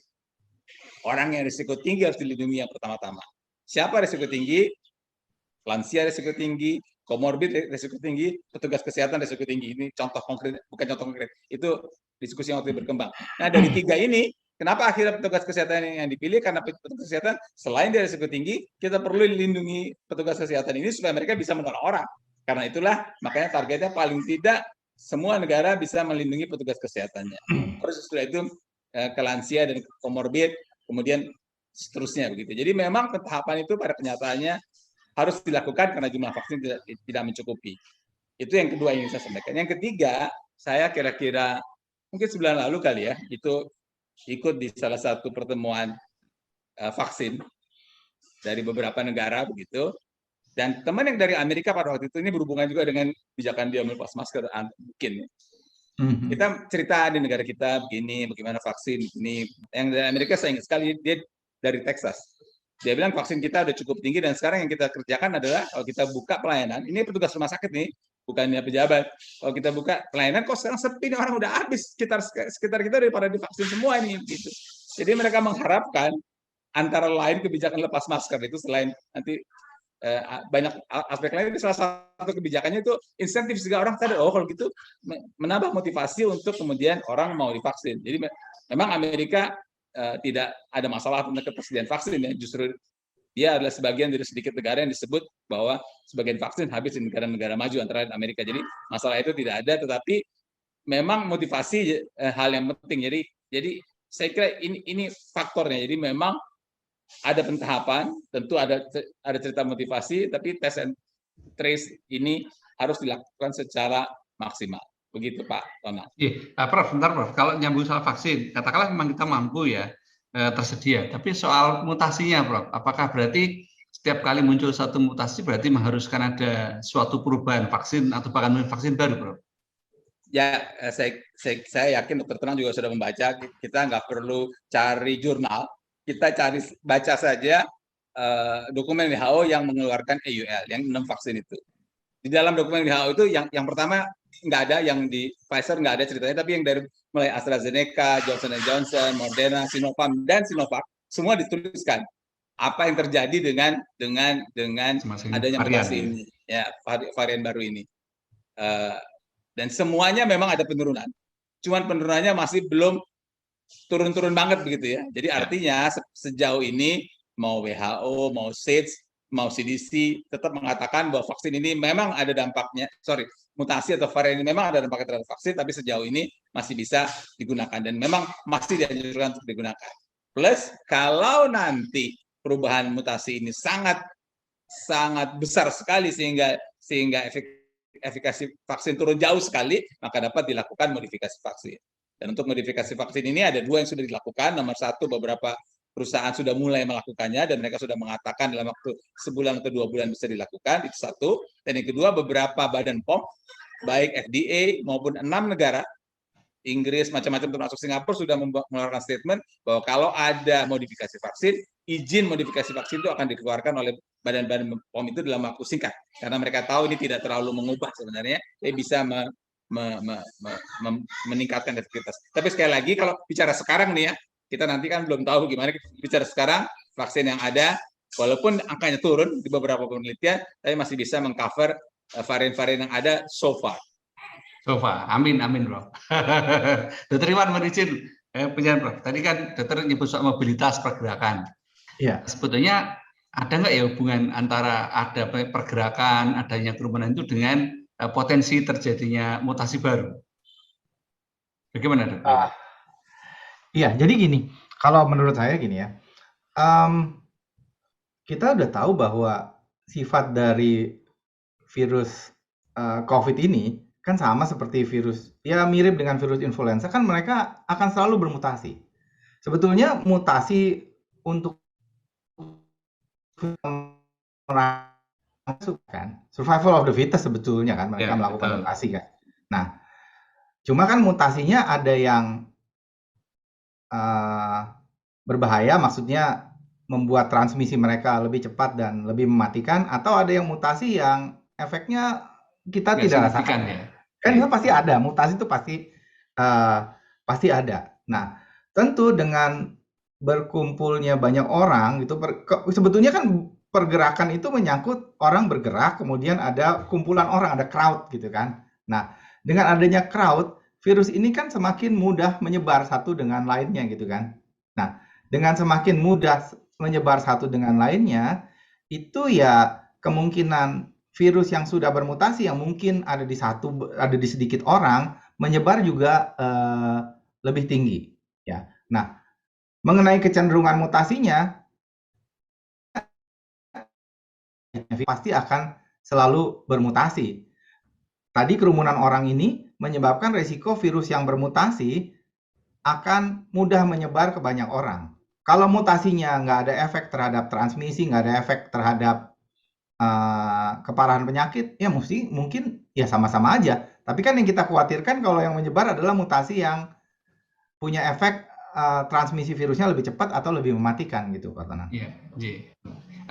orang yang risiko tinggi harus dilindungi yang pertama-tama. Siapa risiko tinggi? Lansia risiko tinggi, komorbid risiko tinggi, petugas kesehatan risiko tinggi. Ini contoh konkret, bukan contoh konkret. Itu diskusi yang waktu itu berkembang. Nah, dari 3 ini, kenapa akhirnya petugas kesehatan yang dipilih? Karena petugas kesehatan selain dia risiko tinggi, kita perlu lindungi petugas kesehatan ini supaya mereka bisa menolong orang. Karena itulah makanya targetnya paling tidak semua negara bisa melindungi petugas kesehatannya. Terus setelah itu ke lansia dan komorbid, kemudian seterusnya begitu. Jadi memang tahapan itu pada kenyataannya harus dilakukan karena jumlah vaksin tidak mencukupi. Itu yang kedua yang saya sampaikan. Yang ketiga, saya kira-kira mungkin sebulan lalu kali ya, itu ikut di salah satu pertemuan vaksin dari beberapa negara begitu. Dan teman yang dari Amerika pada waktu itu ini berhubungan juga dengan kebijakan dia melepas masker mungkin. Kita cerita di negara kita begini, bagaimana vaksin ini. Yang dari Amerika saya ingat sekali, dia dari Texas. Dia bilang vaksin kita udah cukup tinggi dan sekarang yang kita kerjakan adalah kalau kita buka pelayanan, ini petugas rumah sakit nih, bukannya pejabat. Kalau kita buka pelayanan, kok sekarang sepi nih, orang udah habis sekitar kita daripada divaksin semua ini. Gitu. Jadi mereka mengharapkan antara lain kebijakan lepas masker itu selain nanti banyak aspek lain, salah satu kebijakannya itu insentif sehingga orang sadar, oh kalau gitu menambah motivasi untuk kemudian orang mau divaksin. Jadi memang Amerika tidak ada masalah tentang ketersediaan vaksin ya, justru dia adalah sebagian dari sedikit negara yang disebut bahwa sebagian vaksin habis di negara-negara maju antara lain Amerika. Jadi masalah itu tidak ada, tetapi memang motivasi hal yang penting. Jadi saya kira ini faktornya. Jadi memang ada pentahapan, tentu ada cerita motivasi, tapi test and trace ini harus dilakukan secara maksimal. Begitu Pak Tonang. Iya, Prof, bentar Prof. Kalau nyambung soal vaksin, katakanlah memang kita mampu ya tersedia. Tapi soal mutasinya, Prof, apakah berarti setiap kali muncul satu mutasi berarti mengharuskan ada suatu perubahan vaksin atau bahkan vaksin baru, Prof? Ya, saya yakin Dr. Tenang juga sudah membaca. Kita nggak perlu cari jurnal, kita baca saja dokumen WHO yang mengeluarkan EUL, yang 6 vaksin itu. Di dalam dokumen WHO itu yang pertama nggak ada, yang di Pfizer nggak ada ceritanya, tapi yang dari mulai AstraZeneca, Johnson & Johnson, Moderna, Sinopharm, dan Sinovac, semua dituliskan apa yang terjadi dengan adanya mutasi ini, ya varian baru ini. Dan semuanya memang ada penurunan. Cuman penurunannya masih belum turun-turun banget begitu ya. Jadi artinya sejauh ini mau WHO, mau SAGE mau CDC tetap mengatakan bahwa vaksin ini memang ada dampaknya, mutasi atau varian ini memang ada dampaknya terhadap vaksin, tapi sejauh ini masih bisa digunakan dan memang masih dianjurkan untuk digunakan. Plus kalau nanti perubahan mutasi ini sangat besar sekali sehingga efikasi vaksin turun jauh sekali, maka dapat dilakukan modifikasi vaksin. Dan untuk modifikasi vaksin ini ada 2 yang sudah dilakukan. Nomor 1, beberapa perusahaan sudah mulai melakukannya dan mereka sudah mengatakan dalam waktu sebulan atau 2 bulan bisa dilakukan, itu 1. Dan yang kedua, beberapa badan POM, baik FDA maupun 6 negara, Inggris, macam-macam termasuk Singapura, sudah mengeluarkan statement bahwa kalau ada modifikasi vaksin, izin modifikasi vaksin itu akan dikeluarkan oleh badan-badan POM itu dalam waktu singkat. Karena mereka tahu ini tidak terlalu mengubah sebenarnya, bisa meningkatkan efektivitas. Tapi sekali lagi, kalau bicara sekarang nih ya, kita nanti kan belum tahu gimana, bicara sekarang, vaksin yang ada, walaupun angkanya turun di beberapa penelitian, tapi masih bisa mengcover varian-varian yang ada so far. Amin, Bro. Dokter Iwan izin penjelasan, Bro. Tadi kan dokter nyebut soal mobilitas pergerakan. Iya. Sebetulnya ada nggak ya hubungan antara ada pergerakan, adanya kerumunan itu dengan potensi terjadinya mutasi baru? Bagaimana, Dok? Iya, jadi gini. Kalau menurut saya gini ya, kita udah tahu bahwa sifat dari virus COVID ini kan sama seperti virus, ya mirip dengan virus influenza, kan mereka akan selalu bermutasi. Sebetulnya mutasi untuk kan survival of the fittest sebetulnya kan mereka melakukan mutasi kan. Nah, cuma kan mutasinya ada yang berbahaya, maksudnya membuat transmisi mereka lebih cepat dan lebih mematikan, atau ada yang mutasi yang efeknya kita tidak rasakan. Ya. Kan itu pasti ada, mutasi itu pasti ada. Nah, tentu dengan berkumpulnya banyak orang itu sebetulnya kan pergerakan itu menyangkut orang bergerak, kemudian ada kumpulan orang, ada crowd gitu kan. Nah, dengan adanya crowd, virus ini kan semakin mudah menyebar satu dengan lainnya gitu kan. Nah, dengan semakin mudah menyebar satu dengan lainnya, itu ya kemungkinan virus yang sudah bermutasi yang mungkin ada di sedikit orang menyebar juga lebih tinggi ya. Nah, mengenai kecenderungan mutasinya pasti akan selalu bermutasi. Tadi kerumunan orang ini menyebabkan risiko virus yang bermutasi akan mudah menyebar ke banyak orang. Kalau mutasinya nggak ada efek terhadap transmisi, nggak ada efek terhadap keparahan penyakit, ya mungkin ya sama-sama aja. Tapi kan yang kita khawatirkan kalau yang menyebar adalah mutasi yang punya efek transmisi virusnya lebih cepat atau lebih mematikan gitu, Pak Tanan. Iya.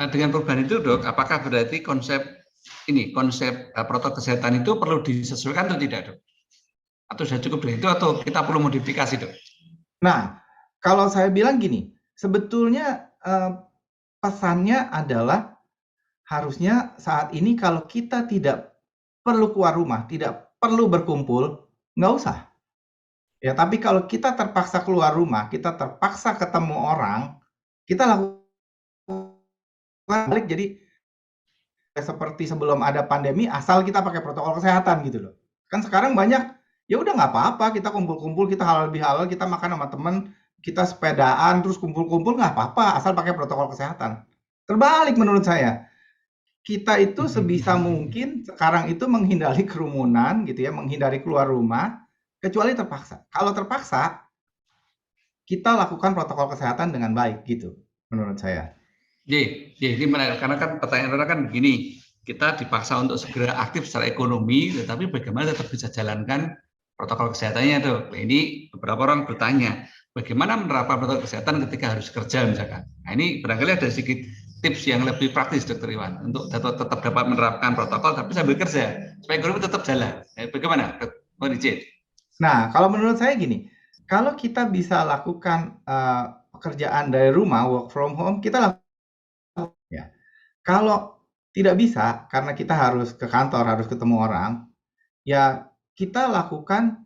Dengan perubahan itu, Dok, apakah berarti konsep protokol kesehatan itu perlu disesuaikan atau tidak, Dok? Atau sudah cukup dengan itu atau kita perlu modifikasi, Dok? Nah, kalau saya bilang gini, sebetulnya pesannya adalah harusnya saat ini kalau kita tidak perlu keluar rumah, tidak perlu berkumpul, nggak usah. Ya, tapi kalau kita terpaksa keluar rumah, kita terpaksa ketemu orang, kita lakukan balik jadi seperti sebelum ada pandemi, asal kita pakai protokol kesehatan gitu loh. Kan sekarang banyak, ya udah nggak apa-apa, kita kumpul-kumpul, kita halal bihalal, kita makan sama temen, kita sepedaan, terus kumpul-kumpul nggak apa-apa, asal pakai protokol kesehatan. Terbalik menurut saya. Kita itu sebisa mungkin sekarang itu menghindari kerumunan gitu ya, menghindari keluar rumah, kecuali terpaksa. Kalau terpaksa, kita lakukan protokol kesehatan dengan baik gitu, menurut saya. Ini menarik, karena kan pertanyaan kan begini, kita dipaksa untuk segera aktif secara ekonomi, tetapi bagaimana tetap bisa jalankan protokol kesehatannya tuh. Ini beberapa orang bertanya, bagaimana menerapkan protokol kesehatan ketika harus kerja misalkan. Nah, ini barangkali ada sedikit tips yang lebih praktis, Dokter Iwan, untuk tetap dapat menerapkan protokol tapi sambil kerja supaya ekonomi tetap jalan. Bagaimana, Pak Rijit? Nah, kalau menurut saya gini, kalau kita bisa lakukan pekerjaan dari rumah, work from home, kita lakukan. Ya. Kalau tidak bisa karena kita harus ke kantor, harus ketemu orang, ya kita lakukan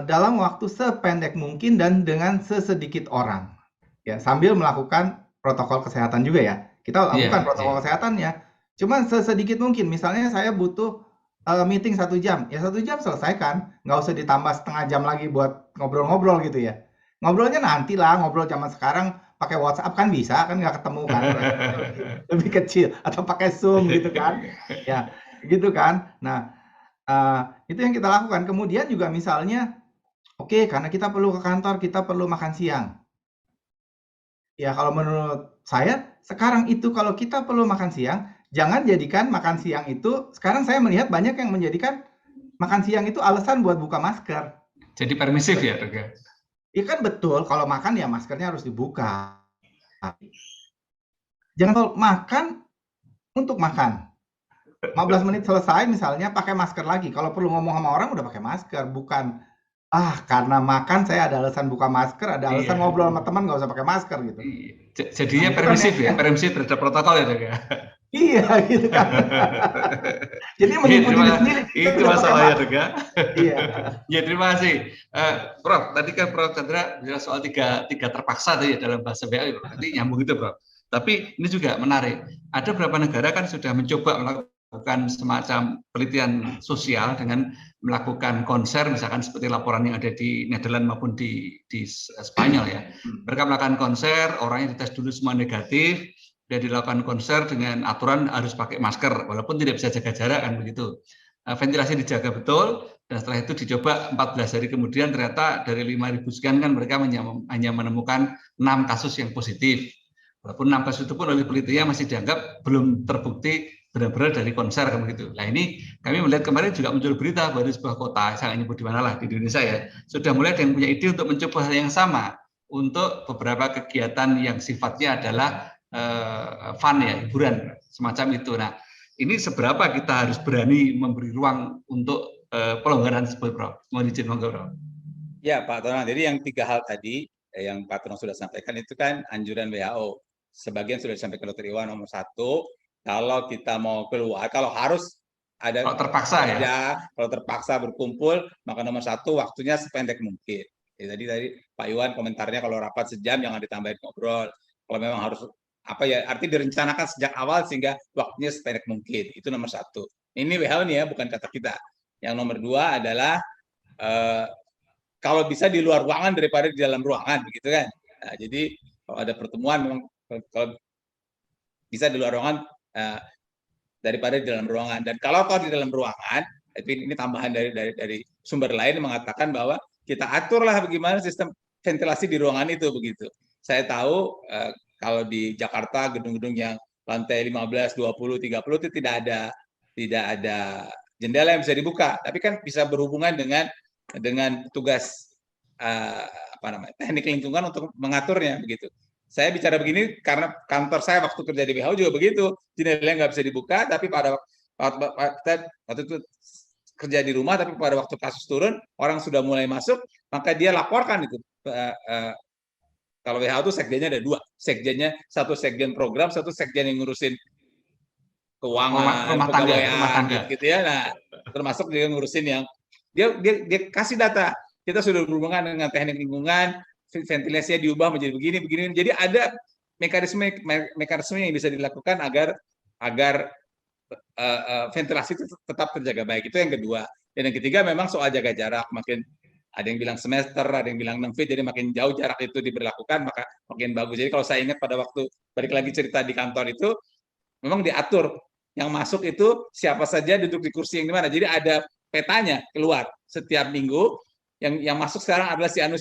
dalam waktu sependek mungkin dan dengan sesedikit orang. Ya, sambil melakukan protokol kesehatan juga ya. Kita Iya, lakukan protokol iya. kesehatannya. Cuman sesedikit mungkin, misalnya saya butuh meeting 1 jam, ya 1 jam selesaikan, nggak usah ditambah setengah jam lagi buat ngobrol-ngobrol gitu ya. Ngobrolnya nanti lah, ngobrol zaman sekarang pakai WhatsApp kan bisa, kan nggak ketemu kan, lebih kecil, atau pakai Zoom gitu kan, ya gitu kan. Nah, itu yang kita lakukan. Kemudian juga misalnya, oke, karena kita perlu ke kantor, kita perlu makan siang. Ya, kalau menurut saya, sekarang itu kalau kita perlu makan siang, jangan jadikan makan siang itu, sekarang saya melihat banyak yang menjadikan makan siang itu alasan buat buka masker. Jadi permisif ya, Dok ya? Ya kan betul, kalau makan ya maskernya harus dibuka. Jangan kalau makan untuk makan. 15 menit selesai misalnya pakai masker lagi. Kalau perlu ngomong sama orang udah pakai masker, bukan karena makan saya ada alasan buka masker, ada alasan Iya. ngobrol sama teman nggak usah pakai masker gitu. Jadinya Nah, itu kan permisif ya, permisif terhadap protokol ya, Dok ya? iya gitu kan. Jadi menipu diri sendiri. Kita Itu tidak pakai masalahnya, masker. Dok ya. Iya. Ya, terima kasih. Prof, tadi kan Prof Chandra bilang soal tiga terpaksa tadi ya dalam bahasa WHO, nanti nyambung itu, Prof. Tapi ini juga menarik. Ada beberapa negara kan sudah mencoba melakukan semacam penelitian sosial dengan melakukan konser, misalkan seperti laporan yang ada di Nederland maupun di Spanyol ya. Mereka melakukan konser, orangnya dites dulu semua negatif, dan dilakukan konser dengan aturan harus pakai masker, walaupun tidak bisa jaga jarak kan begitu. Ventilasi dijaga betul, dan setelah itu dicoba 14 hari kemudian ternyata dari 5.000 sekian kan mereka hanya menemukan 6 kasus yang positif. Walaupun 6 kasus itu pun oleh penelitinya masih dianggap belum terbukti benar-benar dari konser kan begitu. Nah ini kami melihat kemarin juga muncul berita bahwa di sebuah kota, saya nyebut di mana lah di Indonesia ya, sudah mulai ada yang punya ide untuk mencoba hal yang sama untuk beberapa kegiatan yang sifatnya adalah fun ya, hiburan semacam itu. Nah ini seberapa kita harus berani memberi ruang untuk pelonggaran tersebut, Prof? Mohon izin, monggo, Prof. Ya, Pak Tonang. Jadi yang 3 hal tadi yang Pak Tonang sudah sampaikan itu kan anjuran WHO. Sebagian sudah disampaikan Dr. Iwan. Nomor 1, kalau kita mau keluar, kalau harus ada kalau terpaksa kerja, kalau terpaksa berkumpul, maka nomor 1 waktunya sependek mungkin. Ya, tadi Pak Iwan komentarnya kalau rapat sejam jangan ditambahin ngobrol. Kalau memang harus artinya direncanakan sejak awal sehingga waktunya sependek mungkin. Itu nomor 1. Ini WHO nih ya, bukan kata kita. Yang nomor 2 adalah kalau bisa di luar ruangan daripada di dalam ruangan, begitu kan? Nah, jadi kalau ada pertemuan memang kalau bisa di luar ruangan daripada di dalam ruangan. Dan kalau di dalam ruangan, ini tambahan dari sumber lain yang mengatakan bahwa kita aturlah bagaimana sistem ventilasi di ruangan itu begitu. Saya tahu kalau di Jakarta gedung-gedung yang lantai 15, 20, 30 itu tidak ada jendela yang bisa dibuka, tapi kan bisa berhubungan dengan tugas teknik lingkungan untuk mengaturnya begitu. Saya bicara begini karena kantor saya waktu kerja di WHO juga begitu, jendela nggak bisa dibuka, tapi pada waktu itu kerja di rumah, tapi pada waktu kasus turun orang sudah mulai masuk, maka dia laporkan itu. Kalau WHO itu sekjennya ada 2, sekjennya satu sekjen program, satu sekjen yang ngurusin keuangan, rumah tangga gitu ya. Nah, termasuk dia ngurusin yang dia kasih data. Kita sudah berhubungan dengan teknik lingkungan, ventilasinya diubah menjadi begini. Jadi ada mekanisme yang bisa dilakukan agar ventilasi itu tetap terjaga baik. Itu yang kedua. Dan yang ketiga memang soal jaga jarak. Makin ada yang bilang semester, ada yang bilang 6 feet, jadi makin jauh jarak itu diberlakukan, maka makin bagus. Jadi kalau saya ingat pada waktu balik lagi cerita di kantor itu, memang diatur yang masuk itu siapa saja duduk di kursi yang di mana. Jadi ada petanya keluar setiap minggu. Yang masuk sekarang adalah si anu,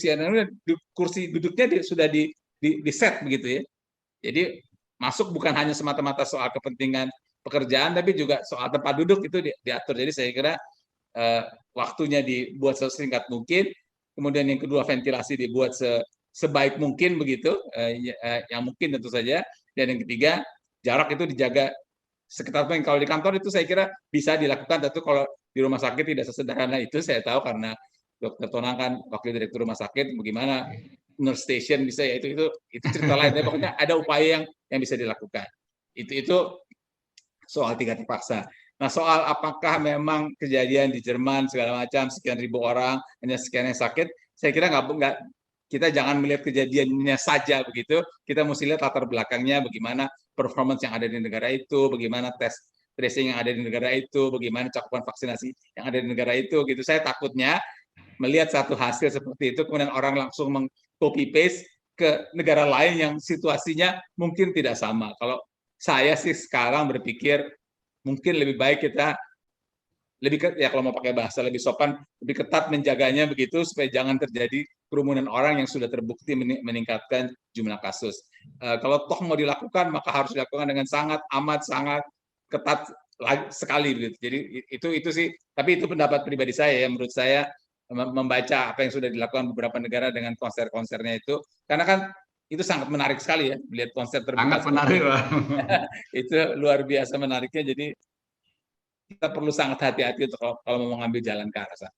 kursi duduknya sudah di set begitu ya. Jadi masuk bukan hanya semata-mata soal kepentingan pekerjaan, tapi juga soal tempat duduk itu diatur. Jadi saya kira waktunya dibuat sesingkat mungkin. Kemudian yang kedua ventilasi dibuat sebaik mungkin begitu, yang mungkin tentu saja. Dan yang ketiga jarak itu dijaga sekitar mungkin. Kalau di kantor itu saya kira bisa dilakukan, tentu kalau di rumah sakit tidak sesederhana itu, saya tahu karena Dr. Tonang kan wakil direktur rumah sakit, bagaimana nurse station bisa ya, itu cerita lain. Tapi pokoknya ada upaya yang bisa dilakukan. Itu soal 3 terpaksa. Nah, soal apakah memang kejadian di Jerman segala macam sekian ribu orang hanya sekian yang sakit, saya kira nggak kita jangan melihat kejadiannya saja begitu, kita mesti lihat latar belakangnya, bagaimana performance yang ada di negara itu, bagaimana tes tracing yang ada di negara itu, bagaimana cakupan vaksinasi yang ada di negara itu gitu. Saya takutnya melihat satu hasil seperti itu kemudian orang langsung meng-copy paste ke negara lain yang situasinya mungkin tidak sama. Kalau saya sih sekarang berpikir mungkin lebih baik kita ya kalau mau pakai bahasa lebih sopan, lebih ketat menjaganya begitu supaya jangan terjadi kerumunan orang yang sudah terbukti meningkatkan jumlah kasus. Kalau toh mau dilakukan maka harus dilakukan dengan sangat ketat sekali begitu. Jadi itu sih, tapi itu pendapat pribadi saya ya, menurut saya membaca apa yang sudah dilakukan beberapa negara dengan konser-konsernya itu, karena kan itu sangat menarik sekali ya, melihat konser terbuka. Sangat menarik, Pak. Itu luar biasa menariknya, jadi kita perlu sangat hati-hati untuk kalau mau mengambil jalan ke arah sana.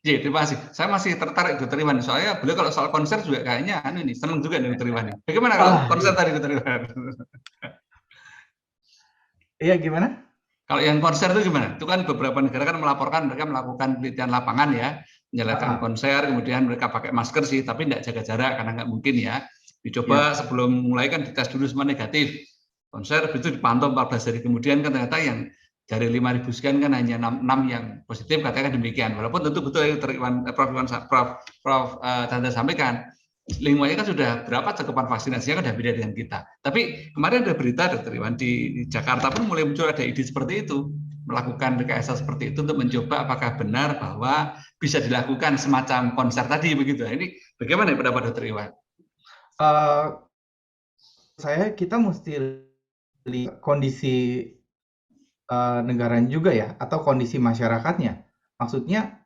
Iya, terima kasih. Saya masih tertarik Dr. Iwan. Soalnya beliau kalau soal konser juga kayaknya senang juga nih Dr. Iwan. Bagaimana kalau konser tadi Dr. Iwan? Iya, gimana? Kalau yang konser itu gimana? Itu kan beberapa negara kan melaporkan mereka melakukan penelitian lapangan ya, menjalankan konser, kemudian mereka pakai masker sih, tapi tidak jaga jarak karena nggak mungkin ya. Dicoba sebelum mulai kan dites dulu semua negatif. Konser itu dipantau 14 hari kemudian kan ternyata yang dari 5.000 sekian kan hanya 6 yang positif, katanya demikian. Walaupun tentu betul yang Prof. Chandra sampaikan, lingkungannya kan sudah berapa cakupan vaksinasinya kan sudah beda dengan kita. Tapi kemarin ada berita Dr. Iwan di Jakarta pun mulai muncul ada ide seperti itu, melakukan rekayasa seperti itu untuk mencoba apakah benar bahwa bisa dilakukan semacam konser tadi begitu. Ini bagaimana pendapat Dr. Iwan? Kita mesti lihat kondisi negaranya juga ya, atau kondisi masyarakatnya. Maksudnya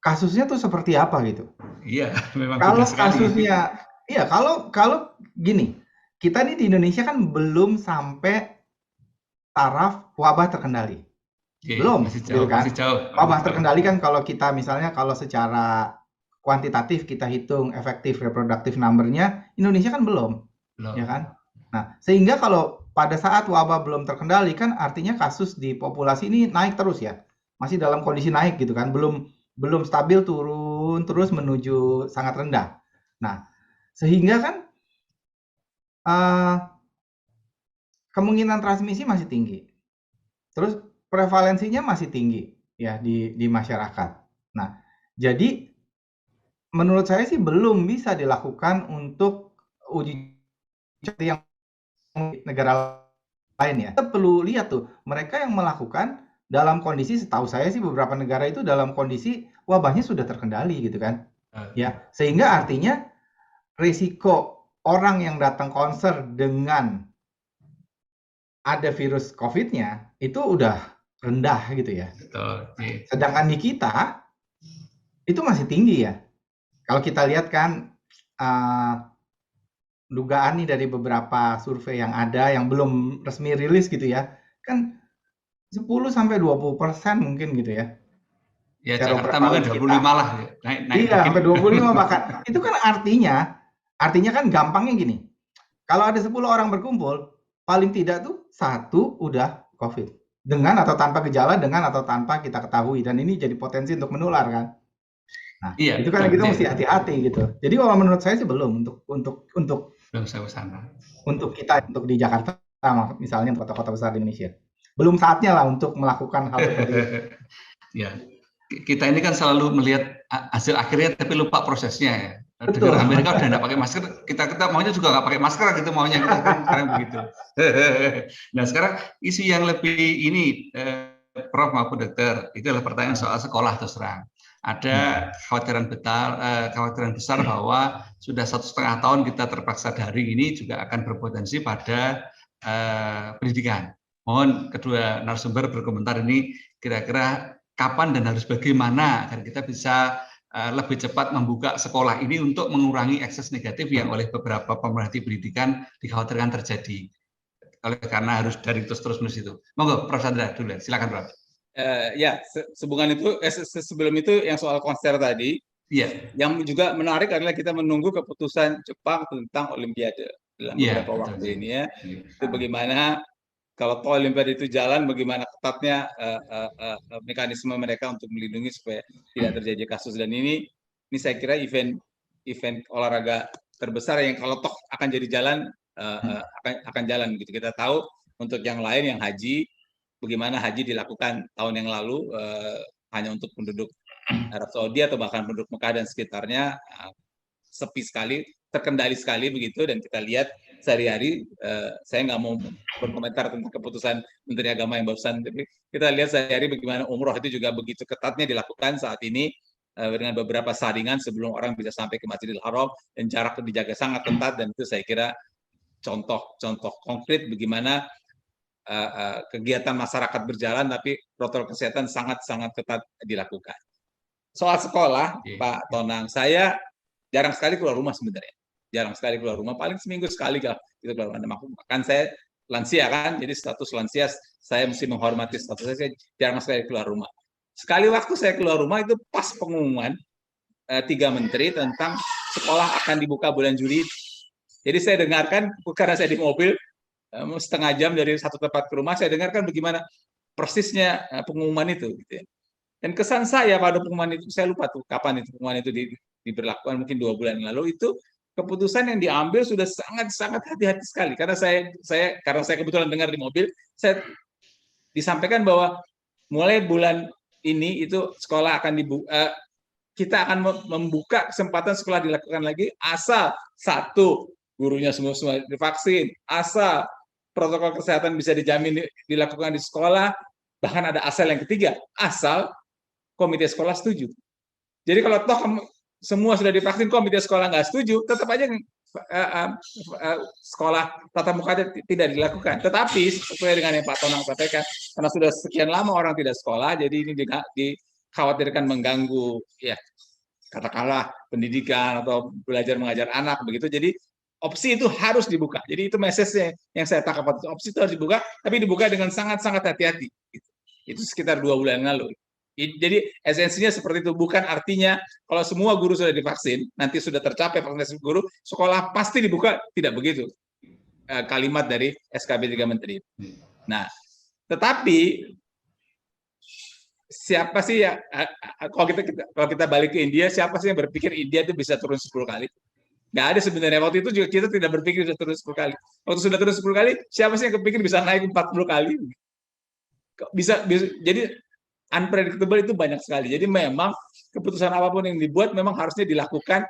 kasusnya tuh seperti apa gitu? Iya, memang kalau kasusnya, iya kalau gini, kita nih di Indonesia kan belum sampai taraf wabah terkendali, belum, masih jauh, gitu kan? Masih jauh. Wabah terkendali kan kalau kita misalnya kalau secara kuantitatif kita hitung efektif reproductive number-nya, Indonesia kan belum, ya kan? Nah, sehingga kalau pada saat wabah belum terkendali kan artinya kasus di populasi ini naik terus ya, masih dalam kondisi naik gitu kan, belum stabil, turun terus menuju sangat rendah. Nah, sehingga kan kemungkinan transmisi masih tinggi, terus prevalensinya masih tinggi ya di masyarakat. Nah, jadi menurut saya sih belum bisa dilakukan untuk uji coba yang negara lain ya. Kita perlu lihat tuh, mereka yang melakukan dalam kondisi, setahu saya sih beberapa negara itu dalam kondisi wabahnya sudah terkendali gitu kan. Ya, sehingga artinya risiko orang yang datang konser dengan ada virus COVID-nya itu udah rendah gitu ya. Sedangkan di kita itu masih tinggi ya. Kalau kita lihat kan dugaan nih dari beberapa survei yang ada yang belum resmi rilis gitu ya, kan 10-20% mungkin gitu ya. Ya, Jakarta mungkin 25 lah ya. Naik iya, sampai 25 bahkan. Itu kan artinya kan gampangnya gini. Kalau ada 10 orang berkumpul, paling tidak tuh 1 udah COVID. Dengan atau tanpa gejala, dengan atau tanpa kita ketahui, dan ini jadi potensi untuk menular kan. Nah, itu kan kita mesti hati-hati gitu. Jadi kalau menurut saya sih belum untuk kita, untuk di Jakarta misalnya, kota-kota besar di Indonesia, belum saatnya lah untuk melakukan hal seperti itu. Ya, kita ini kan selalu melihat hasil akhirnya tapi lupa prosesnya ya. Betul. Negara Amerika udah nggak pakai masker, kita maunya juga nggak pakai masker gitu maunya, kita sekarang begitu. Nah, sekarang isu yang lebih ini Prof maupun Dokter, itu adalah pertanyaan soal sekolah terus terang. Ada kekhawatiran besar bahwa sudah 1,5 tahun kita terpaksa daring, ini juga akan berpotensi pada pendidikan. Mohon kedua narasumber berkomentar ini kira-kira kapan dan harus bagaimana agar kita bisa lebih cepat membuka sekolah ini untuk mengurangi ekses negatif yang oleh beberapa pemerhati pendidikan dikhawatirkan terjadi. Karena harus dari terus menerus itu. Monggo Prof. Chandra dulu, silakan Prof. Ya, sehubungan itu sebelum itu yang soal konser tadi, yang juga menarik adalah kita menunggu keputusan Jepang tentang Olimpiade dalam beberapa waktu ini ya. Itu bagaimana kalau Olimpiade itu jalan, bagaimana ketatnya mekanisme mereka untuk melindungi supaya tidak terjadi kasus. Dan ini saya kira event event olahraga terbesar yang kalau toh akan jadi jalan akan jalan gitu. Kita tahu untuk yang lain yang haji, bagaimana haji dilakukan tahun yang lalu hanya untuk penduduk Arab Saudi atau bahkan penduduk Mekah dan sekitarnya, sepi sekali, terkendali sekali begitu, dan kita lihat sehari-hari, saya nggak mau berkomentar tentang keputusan Menteri Agama yang barusan, tapi kita lihat sehari-hari bagaimana umroh itu juga begitu ketatnya dilakukan saat ini, dengan beberapa saringan sebelum orang bisa sampai ke Masjidil Haram, dan jarak dijaga sangat ketat, dan itu saya kira contoh konkret bagaimana kegiatan masyarakat berjalan tapi protokol kesehatan sangat-sangat ketat dilakukan. Soal sekolah, Pak Tonang, saya jarang sekali keluar rumah sebenarnya. Jarang sekali keluar rumah, paling seminggu sekali kalau itu keluar rumah. Kan saya lansia kan, jadi status lansia saya mesti menghormati status saya jarang sekali keluar rumah. Sekali waktu saya keluar rumah itu pas pengumuman 3 menteri tentang sekolah akan dibuka bulan Juli. Jadi saya dengarkan, karena saya di mobil setengah jam dari satu tempat ke rumah, saya dengarkan bagaimana persisnya pengumuman itu. Gitu ya. Dan kesan saya pada pengumuman itu, saya lupa tuh kapan itu pengumuman itu diberlakukan, mungkin 2 bulan yang lalu, itu keputusan yang diambil sudah sangat-sangat hati-hati sekali. Karena saya kebetulan dengar di mobil, saya disampaikan bahwa mulai bulan ini itu sekolah akan dibuka, kita akan membuka kesempatan sekolah dilakukan lagi asal satu, gurunya semua divaksin, asal protokol kesehatan bisa dijamin dilakukan di sekolah, bahkan ada asal yang ketiga, asal komite sekolah setuju. Jadi kalau toh semua sudah divaksin, komite sekolah nggak setuju, tetap aja sekolah tatap muka tidak dilakukan. Tetapi sesuai dengan yang Pak Tonang sampaikan, karena sudah sekian lama orang tidak sekolah, jadi ini dikhawatirkan mengganggu, ya katakanlah pendidikan atau belajar mengajar anak begitu. Jadi opsi itu harus dibuka. Jadi itu message yang saya tangkap, opsi itu harus dibuka, tapi dibuka dengan sangat-sangat hati-hati. Itu sekitar 2 bulan lalu. Jadi esensinya seperti itu, bukan artinya kalau semua guru sudah divaksin, nanti sudah tercapai vaksinasi guru, sekolah pasti dibuka, tidak begitu. Kalimat dari SKB 3 Menteri. Nah, tetapi siapa sih ya, kalau kita balik ke India, siapa sih yang berpikir India itu bisa turun 10 kali? Nggak ada sebenarnya. Waktu itu juga kita tidak berpikir bisa turun 10 kali. Waktu sudah turun 10 kali, siapa sih yang kepikir bisa naik 40 kali? Bisa jadi unpredictable itu banyak sekali. Jadi memang keputusan apapun yang dibuat memang harusnya dilakukan,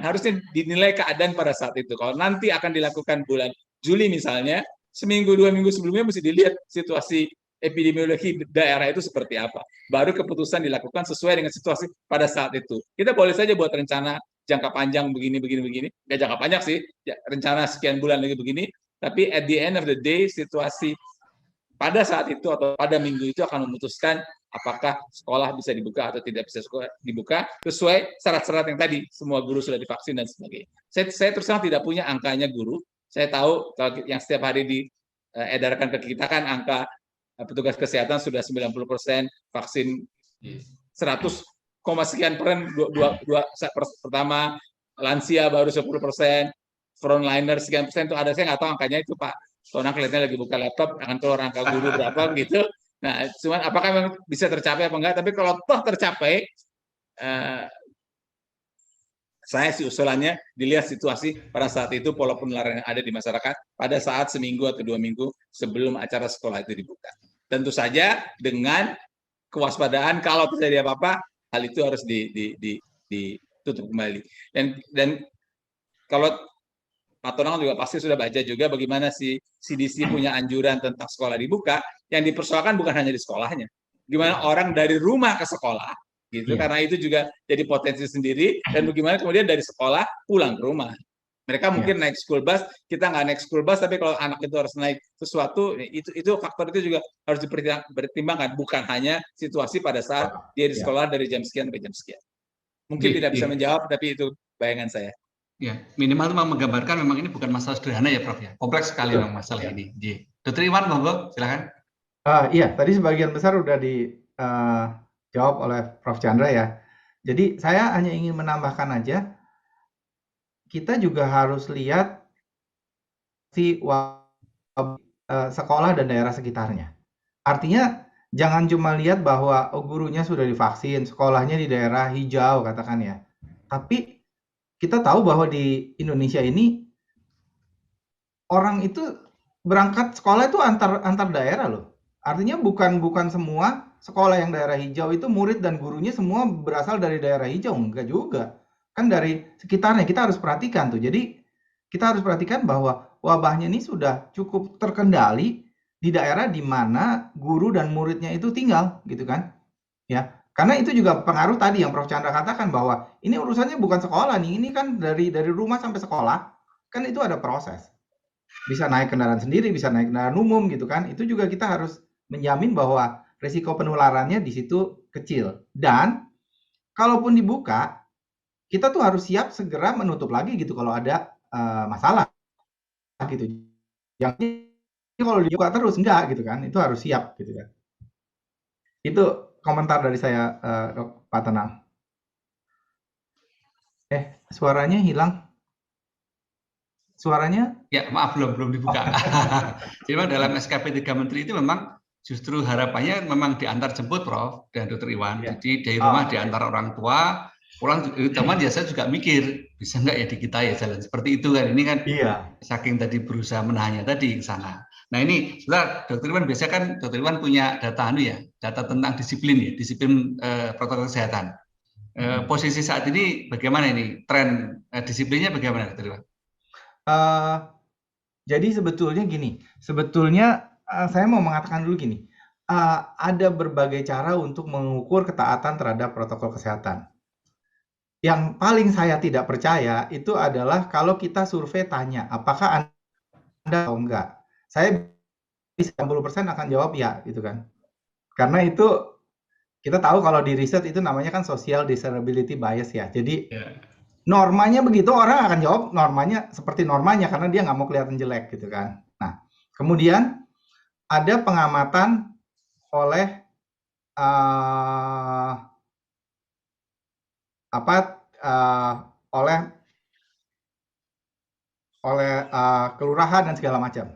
harusnya dinilai keadaan pada saat itu. Kalau nanti akan dilakukan bulan Juli misalnya, seminggu 2 minggu sebelumnya mesti dilihat situasi epidemiologi daerah itu seperti apa. Baru keputusan dilakukan sesuai dengan situasi pada saat itu. Kita boleh saja buat rencana jangka panjang begini. Nggak jangka panjang sih, rencana sekian bulan lagi begini, tapi at the end of the day situasi pada saat itu atau pada minggu itu akan memutuskan apakah sekolah bisa dibuka atau tidak bisa dibuka sesuai syarat-syarat yang tadi, semua guru sudah divaksin dan sebagainya. Saya terus terang tidak punya angkanya guru. Saya tahu kalau yang setiap hari diedarkan ke kita kan angka petugas kesehatan sudah 90% vaksin, 100, sekian persen pertama, lansia baru 10%, frontliner sekian persen itu ada, saya nggak tahu angkanya itu Pak Tonang kelihatannya lagi buka laptop, akan keluar angka guru berapa gitu. Nah, cuman apakah memang bisa tercapai apa enggak? Tapi kalau toh tercapai, saya sih usulannya dilihat situasi pada saat itu, pola penularan yang ada di masyarakat pada saat seminggu atau 2 minggu sebelum acara sekolah itu dibuka. Tentu saja dengan kewaspadaan kalau terjadi apa-apa, hal itu harus ditutup kembali. Dan kalau Pak Tonang juga pasti sudah baca juga bagaimana si CDC punya anjuran tentang sekolah dibuka, yang dipersoalkan bukan hanya di sekolahnya. Gimana orang dari rumah ke sekolah, gitu. Karena itu juga jadi potensi sendiri, dan bagaimana kemudian dari sekolah pulang ke rumah. Mereka mungkin naik school bus, kita nggak naik school bus, tapi kalau anak itu harus naik sesuatu, itu faktor itu juga harus dipertimbangkan, bukan hanya situasi pada saat dia di sekolah dari jam sekian sampai jam sekian. Mungkin tidak bisa menjawab, tapi itu bayangan saya. Ya, minimal itu menggambarkan memang ini bukan masalah sederhana ya Prof ya. Kompleks sekali memang masalah ini. Dr. Iwan, monggo, silakan. Iya, tadi sebagian besar udah dijawab oleh Prof. Chandra ya. Jadi saya hanya ingin menambahkan aja, kita juga harus lihat si sekolah dan daerah sekitarnya. Artinya jangan cuma lihat bahwa gurunya sudah divaksin, sekolahnya di daerah hijau katakan ya. Tapi kita tahu bahwa di Indonesia ini orang itu berangkat sekolah itu antar daerah loh. Artinya bukan semua sekolah yang daerah hijau itu murid dan gurunya semua berasal dari daerah hijau, enggak juga. Kan dari sekitarnya kita harus perhatikan tuh. Jadi kita harus perhatikan bahwa wabahnya ini sudah cukup terkendali di daerah di mana guru dan muridnya itu tinggal, gitu kan? Ya, karena itu juga pengaruh tadi yang Prof. Chandra katakan bahwa ini urusannya bukan sekolah nih, ini kan dari rumah sampai sekolah, kan itu ada proses. Bisa naik kendaraan sendiri, bisa naik kendaraan umum gitu kan. Itu juga kita harus menjamin bahwa risiko penularannya di situ kecil. Dan kalaupun dibuka, kita tuh harus siap segera menutup lagi gitu kalau ada masalah gitu. Yang kalau dibuka terus enggak gitu kan. Itu harus siap gitu kan. Itu komentar dari saya Pak Tenang. Suaranya hilang. Suaranya? Ya, maaf belum dibuka. Jadi memang dalam SKP 3 Menteri itu memang justru harapannya memang diantar jemput Prof dan Dr. Iwan. Ya. Jadi dari rumah diantar orang tua, pulang teman ya saya juga mikir bisa nggak ya di kita ya jalan seperti itu kan. Ini kan saking tadi berusaha menahannya tadi ke sana. Nah ini sebenarnya Dr. Iwan biasa kan Dr. Iwan punya data data tentang disiplin protokol kesehatan. Posisi saat ini bagaimana ini tren disiplinnya bagaimana Dr. Iwan? Jadi sebetulnya gini, saya mau mengatakan dulu gini, ada berbagai cara untuk mengukur ketaatan terhadap protokol kesehatan. Yang paling saya tidak percaya itu adalah kalau kita survei tanya, apakah Anda atau enggak? Saya 90% akan jawab ya, gitu kan. Karena itu kita tahu kalau di riset itu namanya kan social desirability bias ya. Jadi normanya begitu, orang akan jawab normanya seperti normanya karena dia nggak mau kelihatan jelek gitu kan. Nah, kemudian ada pengamatan oleh kelurahan dan segala macam.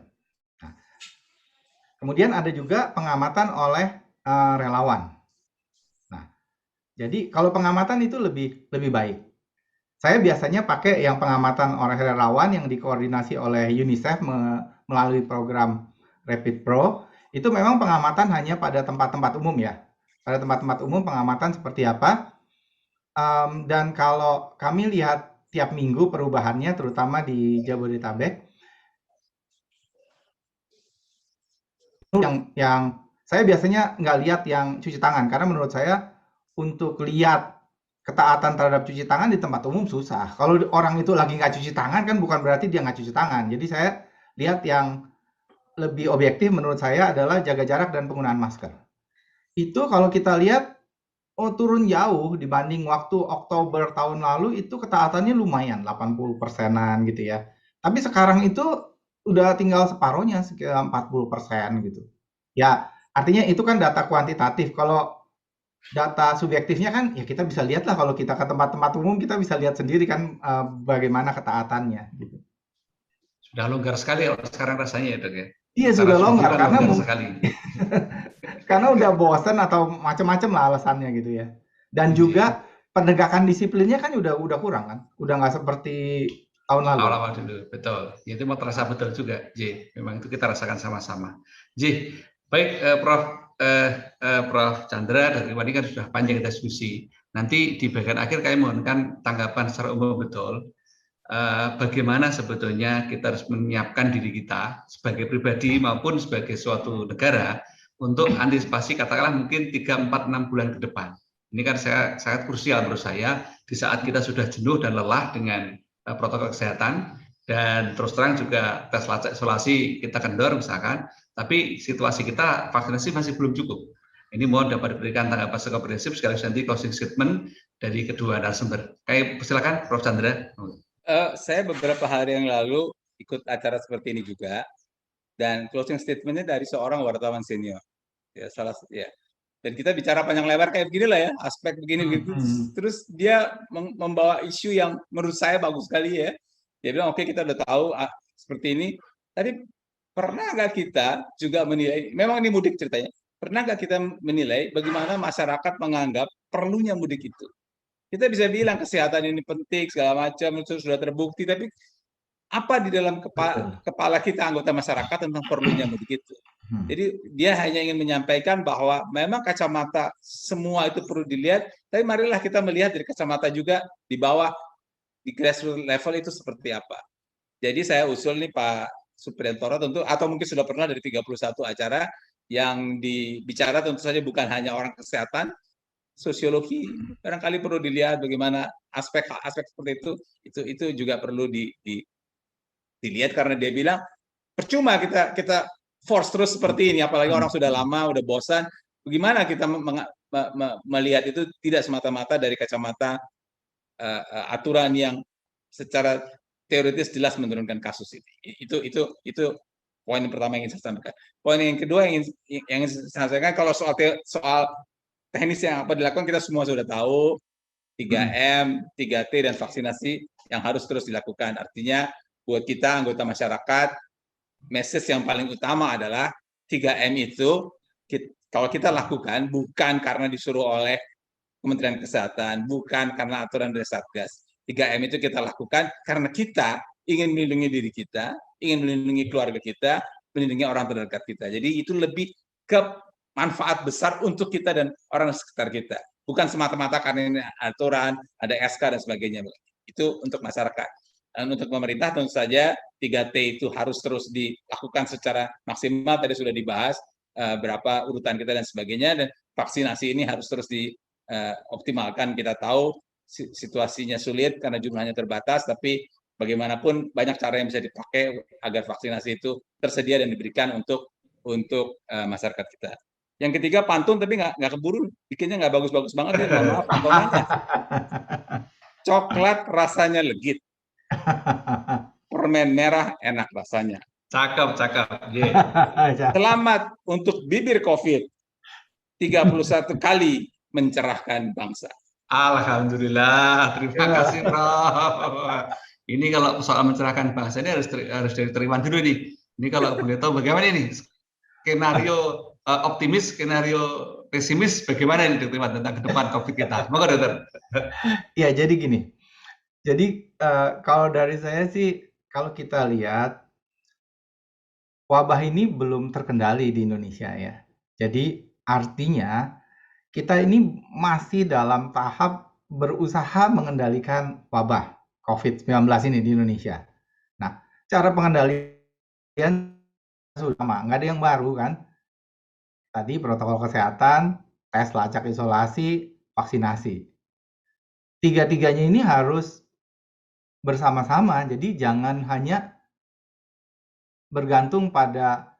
Nah, kemudian ada juga pengamatan oleh relawan. Nah, jadi kalau pengamatan itu lebih baik. Saya biasanya pakai yang pengamatan oleh relawan yang dikoordinasi oleh UNICEF melalui program Rapid Pro. Itu memang pengamatan hanya pada tempat-tempat umum ya. Pada tempat-tempat umum pengamatan seperti apa. Dan kalau kami lihat tiap minggu perubahannya, terutama di Jabodetabek, yang saya biasanya nggak lihat yang cuci tangan. Karena menurut saya untuk lihat ketaatan terhadap cuci tangan di tempat umum susah. Kalau orang itu lagi nggak cuci tangan kan bukan berarti dia nggak cuci tangan. Jadi saya lihat yang lebih objektif menurut saya adalah jaga jarak dan penggunaan masker. Itu kalau kita lihat, turun jauh dibanding waktu Oktober tahun lalu itu ketaatannya lumayan, 80%-an gitu ya. Tapi sekarang itu udah tinggal separuhnya, sekitar 40% gitu. Ya, artinya itu kan data kuantitatif. Kalau data subjektifnya kan ya kita bisa lihat lah kalau kita ke tempat-tempat umum kita bisa lihat sendiri kan bagaimana ketaatannya gitu. Sudah longgar sekali sekarang rasanya ya Dok ya? Iya sudah longgar karena karena udah bosan atau macam-macam lah alasannya gitu ya. Dan juga penegakan disiplinnya kan udah kurang kan, udah nggak seperti tahun lalu. Awal-awal dulu, betul. Itu mau terasa betul juga, J. Memang itu kita rasakan sama-sama. J, baik Prof Chandra dari Iwan ini kan sudah panjang diskusi. Nanti di bagian akhir kami mohonkan tanggapan secara umum betul. Bagaimana sebetulnya kita harus menyiapkan diri kita sebagai pribadi maupun sebagai suatu negara untuk antisipasi katakanlah mungkin 3, 4, 6 bulan ke depan. Ini kan sangat krusial menurut saya di saat kita sudah jenuh dan lelah dengan protokol kesehatan dan terus terang juga tes lacak isolasi kita kendor misalkan, tapi situasi kita vaksinasi masih belum cukup. Ini mohon dapat diberikan tanggapan secara komprehensif sekaligus nanti closing statement dari kedua narasumber. Silakan Prof Chandra. Saya beberapa hari yang lalu ikut acara seperti ini juga dan closing statementnya dari seorang wartawan senior. Ya Dan kita bicara panjang lebar kayak begini lah ya, aspek begini begitu. Terus dia membawa isu yang menurut saya bagus sekali ya. Dia bilang oke, kita udah tahu seperti ini. Tapi pernah nggak kita juga menilai, memang ini mudik ceritanya, pernah nggak kita menilai bagaimana masyarakat menganggap perlunya mudik itu? Kita bisa bilang kesehatan ini penting segala macam, itu sudah terbukti, tapi apa di dalam kepala kita anggota masyarakat tentang perlunya begitu. Jadi dia hanya ingin menyampaikan bahwa memang kacamata semua itu perlu dilihat, tapi marilah kita melihat dari kacamata juga di bawah, di grassroots level itu seperti apa. Jadi saya usul nih Pak Supriantoro tentu, atau mungkin sudah pernah dari 31 acara yang dibicara tentu saja bukan hanya orang kesehatan, sosiologi barangkali perlu dilihat bagaimana aspek-aspek seperti itu juga perlu dilihat, karena dia bilang percuma kita force terus seperti ini, apalagi orang sudah lama, udah bosan. Bagaimana kita melihat itu tidak semata-mata dari kacamata aturan yang secara teoritis jelas menurunkan kasus ini. Itu poin yang pertama yang ingin saya sampaikan. Poin yang kedua yang ingin saya sampaikan, kalau soal teknis yang apa dilakukan kita semua sudah tahu, 3M, 3T, dan vaksinasi yang harus terus dilakukan. Artinya buat kita anggota masyarakat, message yang paling utama adalah 3M itu kalau kita lakukan bukan karena disuruh oleh Kementerian Kesehatan, bukan karena aturan dari Satgas. 3M itu kita lakukan karena kita ingin melindungi diri kita, ingin melindungi keluarga kita, melindungi orang terdekat kita. Jadi itu lebih ke manfaat besar untuk kita dan orang sekitar kita. Bukan semata-mata karena ini aturan, ada SK dan sebagainya. Itu untuk masyarakat. Dan untuk pemerintah tentu saja 3T itu harus terus dilakukan secara maksimal. Tadi sudah dibahas berapa urutan kita dan sebagainya. Dan vaksinasi ini harus terus dioptimalkan. Kita tahu situasinya sulit karena jumlahnya terbatas, tapi bagaimanapun banyak cara yang bisa dipakai agar vaksinasi itu tersedia dan diberikan untuk masyarakat kita. Yang ketiga pantun, tapi nggak keburu, bikinnya nggak bagus-bagus banget ya, mohon maaf pantunannya. Coklat rasanya legit, permen merah enak rasanya. Cakep. Selamat untuk bibir COVID, 31 kali mencerahkan bangsa. Alhamdulillah, terima kasih Prof. Ini kalau soal mencerahkan bangsa ini harus dari Triwan dulu nih. Ini kalau boleh tahu bagaimana ini skenario optimis, skenario pesimis, bagaimana ini Triwan tentang ke depan COVID kita? Moga Dokter. Ya, jadi gini. Jadi kalau dari saya sih, kalau kita lihat wabah ini belum terkendali di Indonesia ya. Jadi artinya kita ini masih dalam tahap berusaha mengendalikan wabah COVID-19 ini di Indonesia. Nah, cara pengendalian sudah lama, nggak ada yang baru kan. Tadi protokol kesehatan, tes lacak isolasi, vaksinasi. Tiga-tiganya ini harus bersama-sama, jadi jangan hanya bergantung pada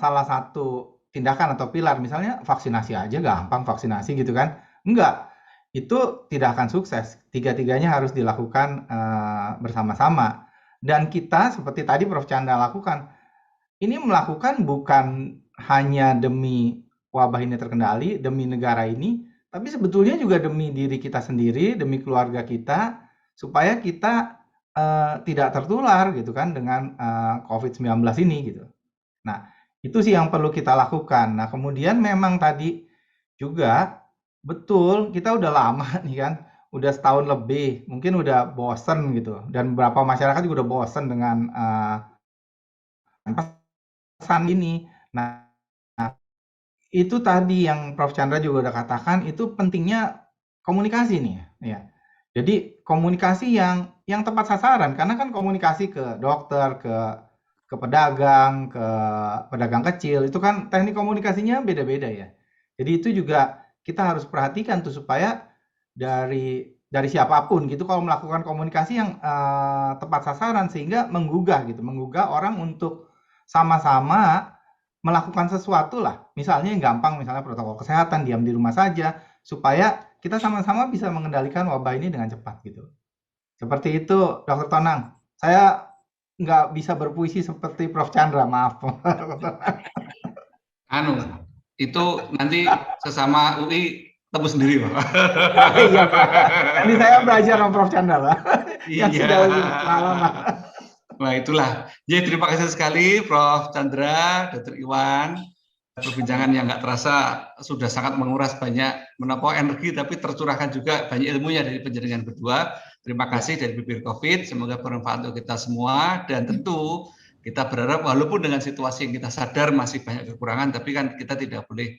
salah satu tindakan atau pilar, misalnya vaksinasi aja gampang vaksinasi gitu kan. Enggak, itu tidak akan sukses. Tiga-tiganya harus dilakukan bersama-sama. Dan kita seperti tadi Prof. Chandra lakukan, ini melakukan bukan hanya demi wabah ini terkendali, demi negara ini, tapi sebetulnya juga demi diri kita sendiri, demi keluarga kita, supaya kita tidak tertular gitu kan dengan COVID-19 ini gitu. Nah, itu sih yang perlu kita lakukan. Nah, kemudian memang tadi juga betul kita udah lama nih kan, udah setahun lebih, mungkin udah bosen gitu, dan beberapa masyarakat juga udah bosen dengan pesan ini. Nah, itu tadi yang Prof. Chandra juga udah katakan, itu pentingnya komunikasi nih ya. Jadi komunikasi yang tepat sasaran, karena kan komunikasi ke dokter, ke pedagang, ke pedagang kecil, itu kan teknik komunikasinya beda-beda ya. Jadi itu juga kita harus perhatikan tuh supaya dari siapapun gitu kalau melakukan komunikasi yang tepat sasaran sehingga menggugah orang untuk sama-sama melakukan sesuatu lah. Misalnya yang gampang, misalnya protokol kesehatan, diam di rumah saja, supaya kita sama-sama bisa mengendalikan wabah ini dengan cepat gitu. Seperti itu, Dr. Tonang. Saya nggak bisa berpuisi seperti Prof. Chandra, maaf. Itu nanti sesama UI tebus sendiri, Pak. Iya, Pak. Nanti saya belajar sama Prof. Chandra, Pak. Yang sudah lebih pengalaman. Nah, itulah. Jadi terima kasih sekali Prof. Chandra, Dr. Iwan. perbincangan yang nggak terasa sudah sangat menguras banyak energi, tapi tercurahkan juga banyak ilmunya dari penjaringan berdua. Terima kasih dari bibir COVID, semoga bermanfaat untuk kita semua, dan tentu kita berharap walaupun dengan situasi yang kita sadar masih banyak kekurangan, tapi kan kita tidak boleh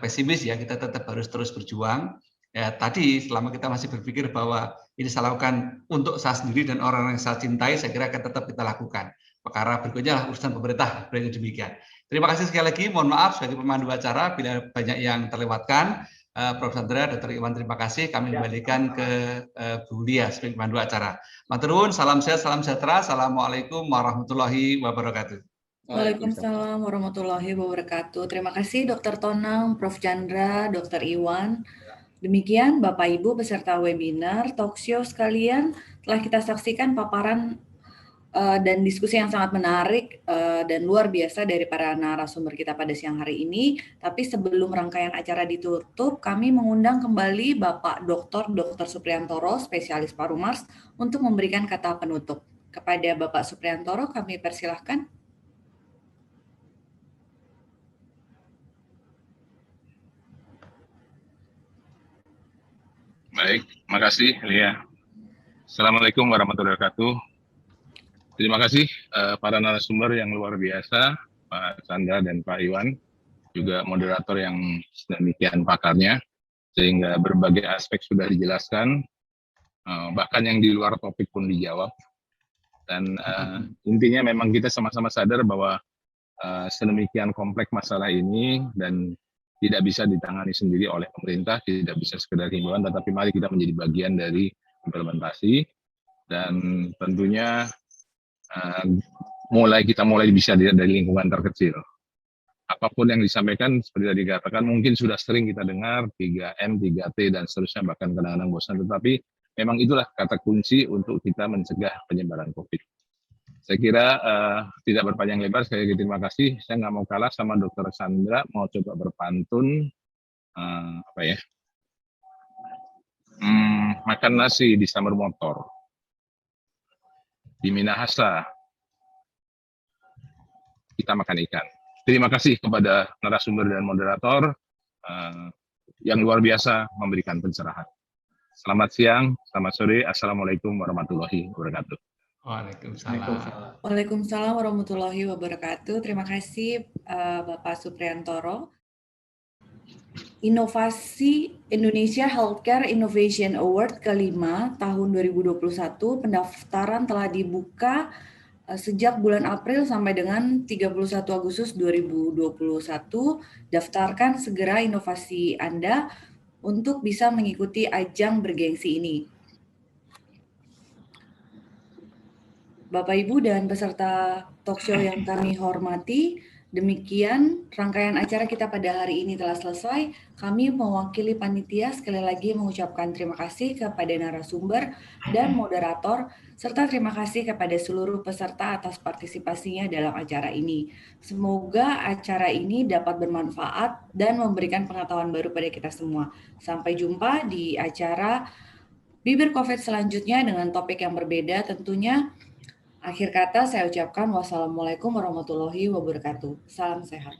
pesimis ya, kita tetap harus terus berjuang. Ya, tadi selama kita masih berpikir bahwa ini saya lakukan untuk saya sendiri dan orang yang saya cintai, saya kira akan tetap kita lakukan. Perkara berikutnya lah urusan pemerintah, berarti demikian. Terima kasih sekali lagi, mohon maaf sebagai pemandu acara bila banyak yang terlewatkan. Prof. Chandra, Dr. Iwan, terima kasih. Kami kembalikan ke Bu Lia sebagai pemandu acara. Maturun, salam sehat, salam sejahtera. Assalamualaikum warahmatullahi wabarakatuh. Waalaikumsalam warahmatullahi wabarakatuh. Terima kasih Dr. Tonang, Prof. Chandra, Dr. Iwan. Demikian Bapak Ibu peserta webinar talkshow sekalian, telah kita saksikan paparan dan diskusi yang sangat menarik dan luar biasa dari para narasumber kita pada siang hari ini. Tapi sebelum rangkaian acara ditutup, kami mengundang kembali Bapak Dr. Supriyantoro, spesialis paru Mars, untuk memberikan kata penutup. Kepada Bapak Supriyantoro kami persilahkan. Baik, makasih Lia. Assalamualaikum warahmatullahi wabarakatuh. Terima kasih para narasumber yang luar biasa, Pak Chandra dan Pak Iwan, juga moderator yang sedemikian pakarnya, sehingga berbagai aspek sudah dijelaskan, bahkan yang di luar topik pun dijawab. Dan intinya memang kita sama-sama sadar bahwa sedemikian kompleks masalah ini dan tidak bisa ditangani sendiri oleh pemerintah, tidak bisa sekedar himbauan, tetapi mari kita menjadi bagian dari implementasi, dan tentunya kita mulai bisa dari lingkungan terkecil. Apapun yang disampaikan, seperti tadi dikatakan, mungkin sudah sering kita dengar 3M, 3T, dan seterusnya, bahkan kadang-kadang bosan, tetapi memang itulah kata kunci untuk kita mencegah penyebaran COVID. Saya kira tidak berpanjang lebar, sekali lagi terima kasih. Saya nggak mau kalah sama Dr. Chandra, mau coba berpantun, makan nasi di sumber motor, di Minahasa kita makan ikan. Terima kasih kepada narasumber dan moderator yang luar biasa memberikan pencerahan. Selamat siang, selamat sore, assalamualaikum warahmatullahi wabarakatuh. Waalaikumsalam warahmatullahi wabarakatuh. Terima kasih Bapak Supriyantoro. Inovasi Indonesia Healthcare Innovation Award ke-5 tahun 2021, pendaftaran telah dibuka sejak bulan April sampai dengan 31 Agustus 2021. Daftarkan segera inovasi Anda untuk bisa mengikuti ajang bergengsi ini. Bapak, Ibu, dan peserta talkshow yang kami hormati, demikian rangkaian acara kita pada hari ini telah selesai. Kami mewakili panitia sekali lagi mengucapkan terima kasih kepada narasumber dan moderator, serta terima kasih kepada seluruh peserta atas partisipasinya dalam acara ini. Semoga acara ini dapat bermanfaat dan memberikan pengetahuan baru pada kita semua. Sampai jumpa di acara Bibir COVID selanjutnya dengan topik yang berbeda tentunya. Akhir kata saya ucapkan wassalamualaikum warahmatullahi wabarakatuh. Salam sehat.